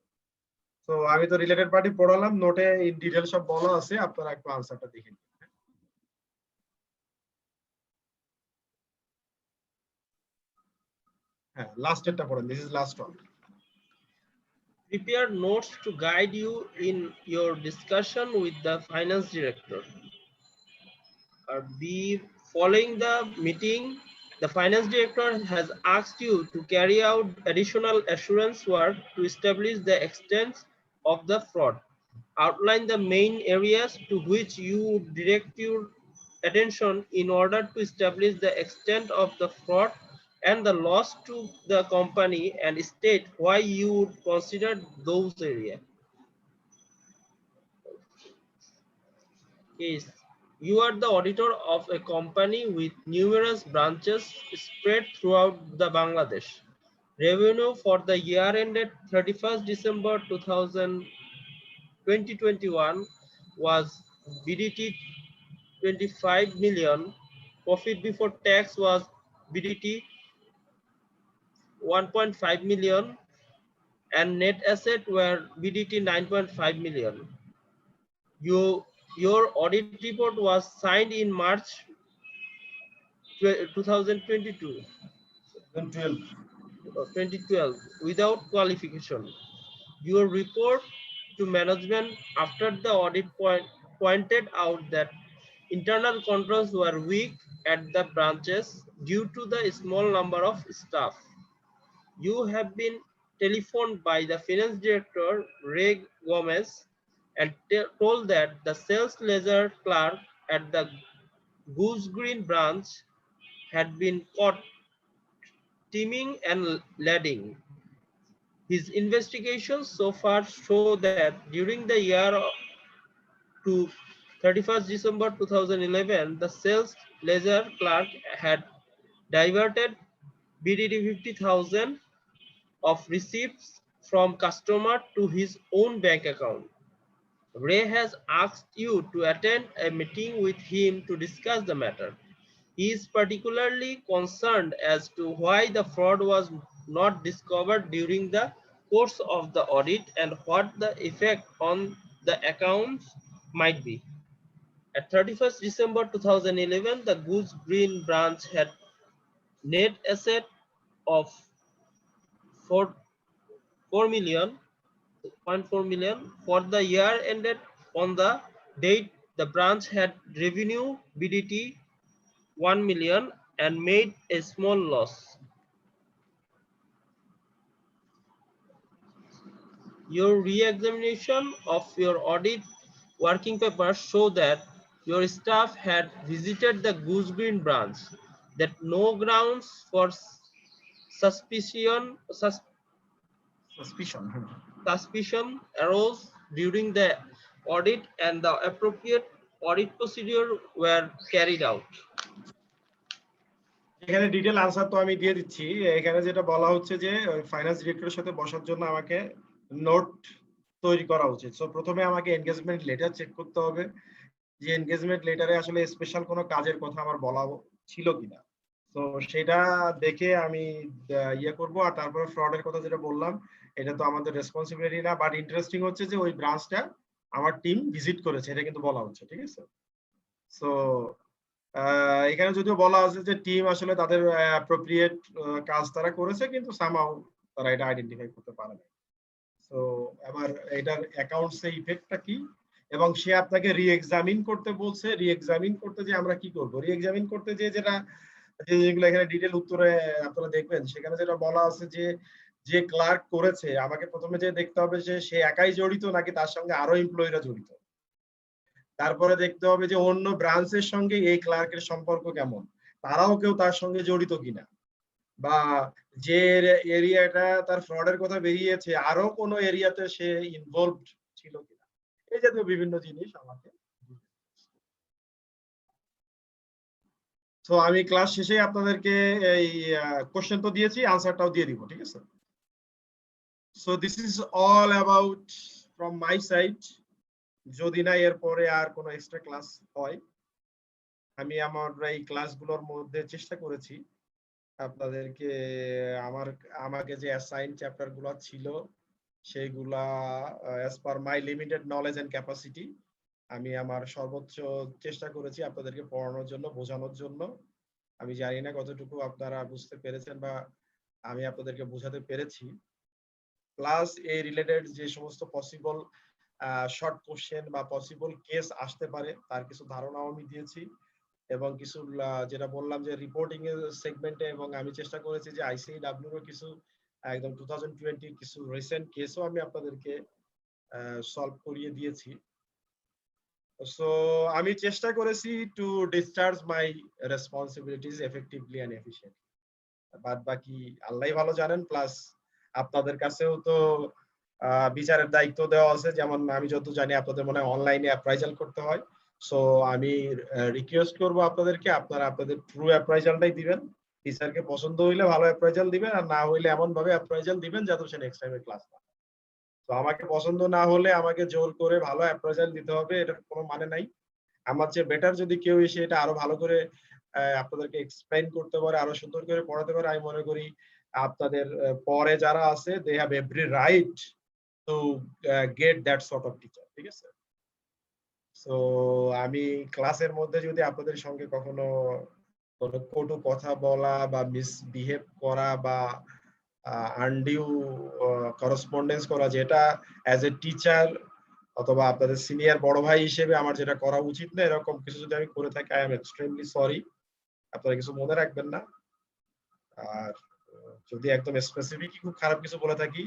তো আমি তো রিলেটেড পার্টি পড়ালাম, নোটে ইন ডিটেইল সব বলা আছে, আপনারা একটু আনসারটা দেখে নিন। হ্যাঁ, লাস্টেরটা পড়েন, this is last one. Prepare notes to guide you in your discussion with the finance director. Following the meeting, the finance director has asked you to carry out additional assurance work to establish the extent of the fraud. Outline the main areas to which you would direct your attention in order to establish the extent of the fraud and the loss to the company, and state why you would consider those areas. Is you are the auditor of a company with numerous branches spread throughout the Bangladesh. Revenue for the year ended 31st December 2021 was BDT 25 million. Profit before tax was BDT 1.5 million and net asset were BDT 9.5 million. Your audit report was signed in March 2022. 2012 without qualification. Your report to management after the audit pointed out that internal controls were weak at the branches due to the small number of staff. You have been telephoned by the finance director Ray Gomez and told that the sales ledger clerk at the Goose Green branch had been caught steaming and leading. His investigations so far show that during the year to 31st December 2011, the sales ledger clerk had diverted BDT 50,000 of receipts from customer to his own bank account. Ray has asked you to attend a meeting with him to discuss the matter. He is particularly concerned as to why the fraud was not discovered during the course of the audit and what the effect on the accounts might be. At 31st December 2011, the Goose Green branch had net asset of 4 million. 0.4 million. For the year ended on the date, the branch had revenue BDT 1 million and made a small loss. Your re-examination of your audit working papers show that your staff had visited the Goose Green branch, that no grounds for suspicion arose during the audit and the appropriate audit procedure were carried out. এখানে ডিটেইল আনসার তো আমি দিয়ে দিচ্ছি। এখানে যেটা বলা হচ্ছে যে ফাইন্যান্স ডিরেক্টরের সাথে বসার জন্য আমাকে নোট তৈরি করা উচিত। সো প্রথমে আমাকে এনগেজমেন্ট লেটার চেক করতে হবে যে এনগেজমেন্ট লেটারে আসলে স্পেশাল কোনো কাজের কথা আমার বলা ছিল কিনা। তো সেটা দেখে আমি ইয়ে করব। আর তারপরে ফ্রডের কথা যেটা বললাম, এটা তো আমাদের রেসপন্সিবিলিটি না, বাট ইন্টারেস্টিং হচ্ছে যে ওই ব্রাঞ্চটা আমার টিম ভিজিট করেছে, এটা কিন্তু বলা হচ্ছে, ঠিক আছে। সো এখানে যদিও বলা আছে যে টিম আসলে তাদের অ্যাপ্রোপ্রিয়েট কাজ তারা করেছে, কিন্তু সামহাউ তারা এটা আইডেন্টিফাই করতে পারে না। সো এবার এটার অ্যাকাউন্টস এর ইফেক্টটা কি, এবং সে আপনাকে রি-এক্সামিন করতে বলছে। রি-এক্সামিন করতে যে আমরা কি করব, রি-এক্সামিন করতে যে যেগুলো এখানে ডিটেইল উত্তরে আপনারা দেখবেন, সেখানে যেটা বলা আছে যে ক্লার্ক করেছে, আমাকে প্রথমে যে দেখতে হবে যে সে একাই জড়িত নাকি তার সঙ্গে আরো এমপ্লয়িরা জড়িত। তারপরে দেখতে হবে যে অন্য ব্রাঞ্চের সঙ্গে এই ক্লার্কের সম্পর্ক কেমন, তারাও কেউ তার সঙ্গে জড়িত কিনা, বা যে এরিয়াটা তার ফ্রডের কথা বেরিয়েছে আরো কোনো এরিয়াতে সে ইনভলভড ছিল কিনা, এই জাতীয় বিভিন্ন জিনিস আমাকে। তো আমি ক্লাস শেষে আপনাদেরকে এই কোশ্চেন তো দিয়েছি, আনসারটাও দিয়ে দিব, ঠিক আছে। So this is all about from my side. যদি না এরপরে আর কোনো এক্সট্রা ক্লাস হয়, আমি আমার এই ক্লাসগুলোর মধ্যে চেষ্টা করেছি আপনাদেরকে আমাকে যে অ্যাসাইন চ্যাপ্টার গুলো ছিল সেইগুলা as per my limited knowledge and capacity আমি আমার সর্বোচ্চ চেষ্টা করেছি আপনাদেরকে পড়ানোর জন্য, বোঝানোর জন্য। আমি জানি না কতটুকু আপনারা বুঝতে পেরেছেন বা আমি আপনাদেরকে বোঝাতে পেরেছি। প্লাস এই রিলেটেড যে সমস্ত পসিবল শর্ট কোশ্চেন বা পসিবল কেস আসতে পারে তার কিছু ধারণাও আমি দিয়েছি, এবং কিছু যেটা বললাম যে রিপোর্টিং এর সেগমেন্টে, এবং আমি চেষ্টা করেছি যে আইসিডব্লিউ এর কিছু একদম 2020 কিছু রিসেন্ট কেসও আমি আপনাদেরকে সলভ করিয়ে দিয়েছি। সো আমি চেষ্টা করেছি to discharge my responsibilities effectively and efficiently. বাদ বাকি আল্লাহই ভালো জানেন। প্লাস আপনাদের কাছেও তো বিচারের দায়িত্ব দেওয়া আছে, যেমন আমি যত জানি আপনাদের মনে হয় অনলাইনে অ্যাপ্রাইজাল করতে হয়। সো আমি রিকোয়েস্ট করব আপনাদেরকে, আপনারা আপনাদের ট্রু অ্যাপ্রাইজালটাই দিবেন। টিচারকে পছন্দ হইলে ভালো অ্যাপ্রাইজাল দিবেন, আর না হইলে এমন ভাবে অ্যাপ্রাইজাল দিবেন যাতে সে নেক্সট টাইমে ক্লাস না। তো আমাকে পছন্দ না হলে আমাকে জোর করে ভালো অ্যাপ্রাইজাল দিতে হবে, এটার কোনো মানে নাই। আমার চেয়ে বেটার যদি কেউ এসে এটা আরো ভালো করে আপনাদেরকে এক্সপ্লেইন করতে পারে, আরো সুন্দর করে পড়াতে পারে, আমি মনে করি আপনাদের পরে যারা আছে they have every right to get that sort of teacher. ঠিক আছে? সো আমি ক্লাসের মধ্যে যদি আপনাদের সঙ্গে কখনো কোনো কটু কথা বলা বা মিসবিহেভ করা বা আনডিউ করসপন্ডেন্স করা, যেটা অ্যাজ এ টিচার অথবা আপনাদের সিনিয়র বড় ভাই হিসেবে আমার যেটা করা উচিত না, এরকম কিছু যদি আমি করে থাকি, আই এম এক্সট্রিমলি সরি। আপনারা কিছু মনে রাখবেন না। আর যদি একদম স্পেসিফিক খুব খারাপ কিছু বলে থাকি,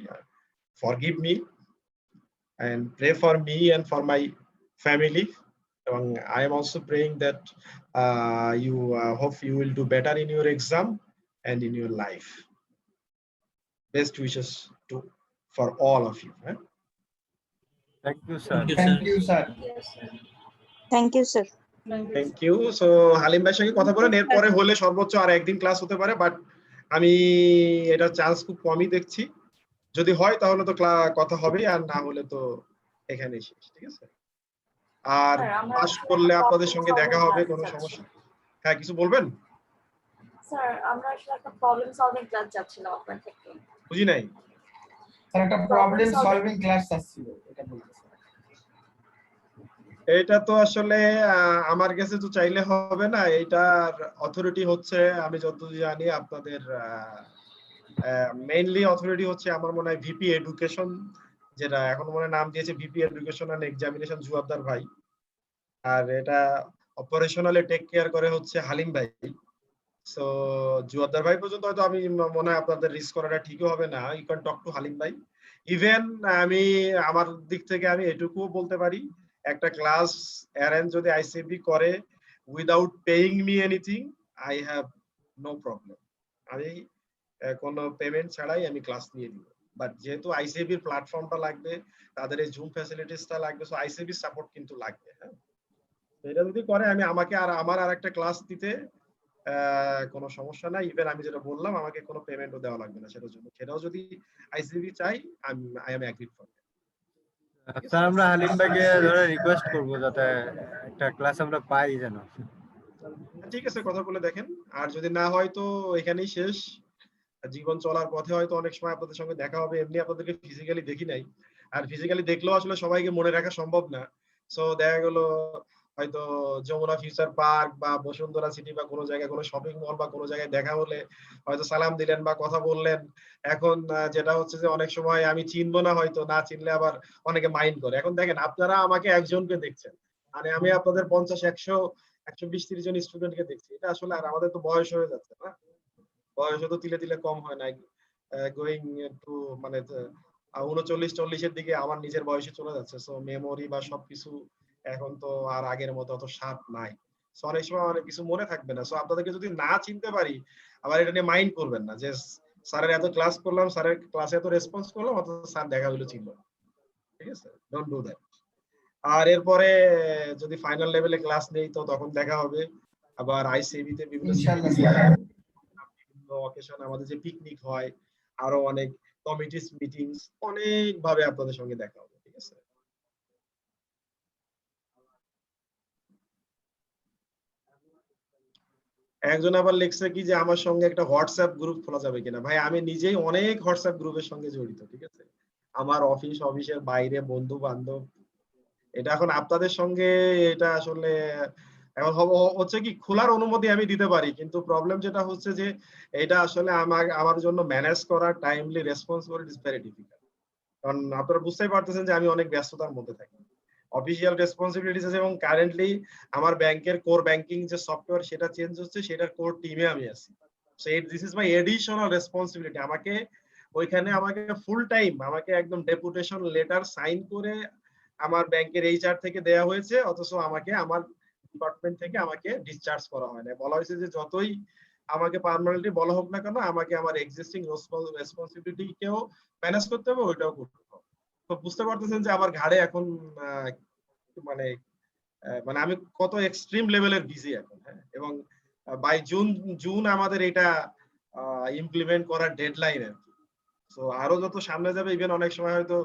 forgive me and pray for me and for my family. এবং I am also praying that you hope you will do better in your exam and in your life. Best wishes to for all of you. Thank you sir. Thank you, sir. Thank you, sir. Thank you. So Halim ভাইয়ের সঙ্গে কথা বলেন, এরপরে হলে সর্বোচ্চ আর একদিন ক্লাস হতে পারে, বাট আমি এটা চান্স খুব কমই দেখছি। যদি হয় তাহলে তো কথা হবে, আর না হলে তো এখানেই শেষ। ঠিক আছে? আর স্যার, আমরা পাস আসলে করলে একটা আপনাদের problem সঙ্গে দেখা solving হবে, class কোনো চাচ্ছি। সমস্যা। হ্যাঁ, কিছু বলবেন? স্যার, আমরা আসলে একটা প্রবলেম সলভিং ক্লাস চাচ্ছিলাম আপনার থেকে। বুঝি নাই। স্যার একটা প্রবলেম সলভিং ক্লাস আসছিল, এটা বলতেছি। এটা তো আসলে আমার কাছে তো চাইলে হবে না, এইটার অথরিটি হচ্ছে, আমি যতদূর জানি আপনাদের মেইনলি অথরিটি হচ্ছে আমার মনে হয় ভিপি এডুকেশন, যেটা এখন মনে হয় নাম দিয়েছে ভিপি এডুকেশন এন্ড এক্সামিনেশন জুয়াদ্দার ভাই। আর এটা অপারেশনালি টেক কেয়ার করে হচ্ছে হালিম ভাই। সো জুয়াদ্দার ভাই পর্যন্ত হয়তো আমি মনে হয় আপনাদের রিস্ক করাটা ঠিকই হবে না। You can talk to Halim bhai. Even আমি আমার দিক থেকে আমি এটুকুও বলতে পারি, একটা ক্লাস অ্যারেঞ্জ যদি আইসিবি করে without paying me anything, I have no problem. আমি কোনো পেমেন্ট ছাড়াই আমি ক্লাস নিয়ে দিব। বাট যেহেতু আইসিবির প্ল্যাটফর্মটা লাগবে, তাদের এই জুম ফ্যাসিলিটিসটা লাগবে, সো আইসিবির সাপোর্ট কিন্তু লাগবে। হ্যাঁ, এটা যদি করে আমি আমাকে আর আমার আর একটা ক্লাস দিতে কোনো সমস্যা নাই। ইভেন আমি যেটা বললাম আমাকে কোনো পেমেন্টও দেওয়া লাগবে না সেটার জন্য। সেটাও যদি আইসিবি চাই, I am agreed for that. Sir আমরা হালিম ভাইকে ধরে রিকোয়েস্ট করবো যাতে একটা ক্লাস আমরা পাই যেন। ঠিক আছে, কথা বলে দেখেন। আর যদি না হয় তো এখানেই শেষ। জীবন চলার পথে হয়তো অনেক সময় আপনাদের সঙ্গে দেখা হবে, এমনি আপনাদেরকে ফিজিক্যালি দেখি নাই। আর ফিজিক্যালি দেখলেও আসলে সবাইকে মনে রাখা সম্ভব না। সো দেখা গেল হয়তো যমুনা ফিউচার পার্ক বা বসুন্ধরা সিটি বা কোনো জায়গায় কোনো শপিং মল বা কোনো জায়গায় দেখা হলে হয়তো সালাম দিলেন বা কথা বললেন। এখন যেটা হচ্ছে যে অনেক সময় আমি চিনবো না, হয়তো না চিনলে আবার অনেকে মাইন্ড করে। এখন দেখেন আপনারা আমাকে একজনকে দেখছেন, মানে আমি আপনাদের 50, 100, 120, 30 জন স্টুডেন্টকে দেখছি। এটা আসলে আর আমাদের তো বয়স হয়ে যাচ্ছে না, বয়স তো তিলে তিলে কম হয় নাই, গোয়িং টু মানে 39-40 এর দিকে আমার নিজের বয়সে চলে যাচ্ছে। সো মেমোরি বা সবকিছু এখন তো আর আগের মতো অত শার্প নাই। সো অনেক সময় অনেক কিছু মনে থাকবে না। সো আপনাদেরকে যদি না চিনতে পারি, আবার এটা নিয়ে মাইন্ড করবেন না যে স্যারের এত ক্লাস করলাম, স্যারের ক্লাসে এত রেসপন্স করলাম, অত স্যার দেখা হইলো ছিল। ঠিক আছে? Don't do that. আর এরপরে যদি ফাইনাল লেভেলে ক্লাস নেই তো তখন দেখা হবে। আবার আইসিবি তে বিভিন্ন ইনশাআল্লাহ স্যার। অকেশন আমাদের যে পিকনিক হয়, আরো অনেক কমিটিস মিটিংস, অনেক ভাবে আপনাদের সঙ্গে দেখা হবে। ঠিক আছে? একজন আবার লিখছে কি যে আমার সঙ্গে একটা হোয়াটসঅ্যাপ গ্রুপ খোলা যাবে কিনা। ভাই আমি নিজেই অনেক হোয়াটসঅ্যাপ গ্রুপের সঙ্গে জড়িত, ঠিক আছে, আমার অফিসের বাইরে বন্ধু বান্ধব। এটা এখন আপনাদের সঙ্গে এটা আসলে এখন হচ্ছে কি খোলার অনুমতি আমি দিতে পারি, কিন্তু প্রবলেম যেটা হচ্ছে যে এটা আসলে আমার জন্য ম্যানেজ করা timely responsible is very difficult. কারণ আপনারা বুঝতেই পারতেছেন যে আমি অনেক ব্যস্ততার মধ্যে থাকি, অফিসিয়াল রেসপন্সিবিলিটিস আছে, এবং কারেন্টলি আমার ব্যাংকের কোর ব্যাংকিং যে সফটওয়্যার সেটা চেঞ্জ হচ্ছে, সেটার কোর টিমে আমি আছি। So this is my additional responsibility. আমাকে ওইখানে আমাকে ফুল টাইম আমাকে একদম ডেপুটেশন লেটার সাইন করে আমার ব্যাংকের এইচআর থেকে দেয়া হয়েছে, অথচ আমাকে আমার ডিপার্টমেন্ট থেকে আমাকে ডিসচার্জ করা হয় না। বলা হয়েছে যে যতই আমাকে পার্মানেন্টলি বলা হোক না কেন, আমাকে আমার এক্সিস্টিং রেসপন্সিবিলিটি কেও ম্যানেজ করতে হবে, ওইটাও করতে হবে। তো বুঝতে পারতেছেন যে আমার ঘাড়ে এখন মানে মানে আমি কত এক্সট্রিম লেভেলের বিজি এখন, হ্যাঁ। এবং বাই জুন আমাদের এটা ইমপ্লিমেন্ট করার ডেডলাইন আর কি। তো আরো যত সামনে যাবে, ইভেন অনেক সময় হয়তো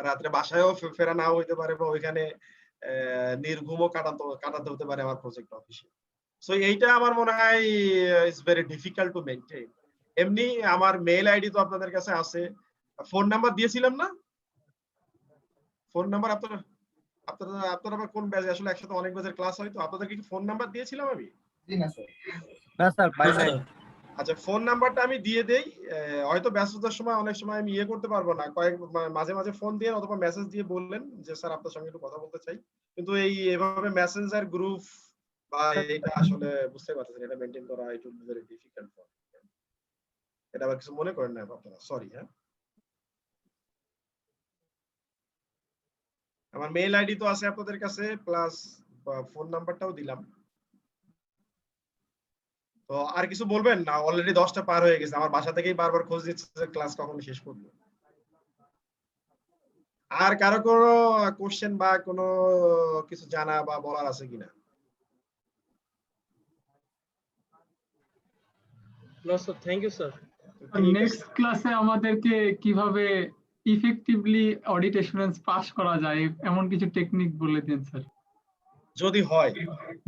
রাত্রে বাসায়ও ফেরা নাও হইতে পারে, বা ওইখানে নির্ঘুমও কাটাতে হতে পারে আমার প্রজেক্ট অফিসে। সো এইটা আমার মনে হয় is very difficult to maintain. এমনি আমার মেইল আইডি তো আপনাদের কাছে আছে, ফোন নাম্বার দিয়েছিলাম না? ফোন নাম্বার আপনারা আবার কোন ব্যাচে? আসলে একসাথে অনেক ব্যাচের ক্লাস হয়, তো আপনাদেরকে কি ফোন নাম্বার দিয়েছিলাম আমি? জি না স্যার। না স্যার পাই নাই। আচ্ছা, ফোন নাম্বারটা আমি দিয়ে দেই। হয়তো ব্যস্ততার সময় অনেক সময় আমি করতে পারবো না, মাঝে মাঝে ফোন দিয়ে অথবা মেসেজ দিয়ে বললেন যে স্যার আপনার সঙ্গে একটু কথা বলতে চাই। কিন্তু এভাবে মেসেঞ্জার গ্রুপ বা এটা আসলে বুঝতে পারছেন, এটা মেইনটেইন করা it will be very difficult. এটা আবার কিছু মনে করেন না আপনারা, সরি। হ্যাঁ, আমার মেইল আইডি তো আছে আপনাদের কাছে, প্লাস ফোন নাম্বারটাও দিলাম। তো আর কিছু বলবেন না? অলরেডি 10টা পার হয়ে গেছে, আমার বাসা থেকেই বারবার খোঁজ দিচ্ছে যে ক্লাস কখন শেষ করবে। আর কারো কোনো কোশ্চেন বা কোনো কিছু জানা বা বলার আছে কিনা? No, sir. Thank you, sir. Next ক্লাসে আমাদেরকে কিভাবে ইফেক্টিভলি অডিট অ্যাসুরেন্স পাস করা যায় এমন কিছু টেকনিক বলে দিন স্যার। যদি হয়।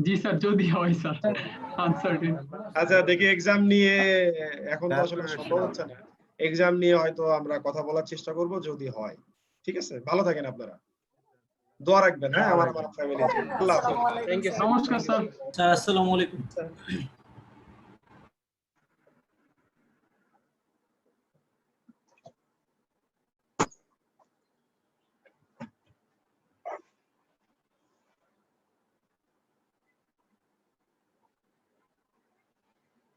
জি স্যার, যদি হয় স্যার, আনসার্টেন। আচ্ছা দেখি, এক্সাম নিয়ে এখন তো আসলে সম্ভব হচ্ছে না, এক্সাম নিয়ে হয়তো আমরা কথা বলার চেষ্টা করব যদি হয়। ঠিক আছে, ভালো থাকেন আপনারা, দোয়া রাখবেন। হ্যাঁ, আমার ফ্যামিলি। আল্লাহ হাফেজ। আসসালামু আলাইকুম Thank you, স্যার। sir. নমস্কার স্যার। স্যার আসসালামু আলাইকুম।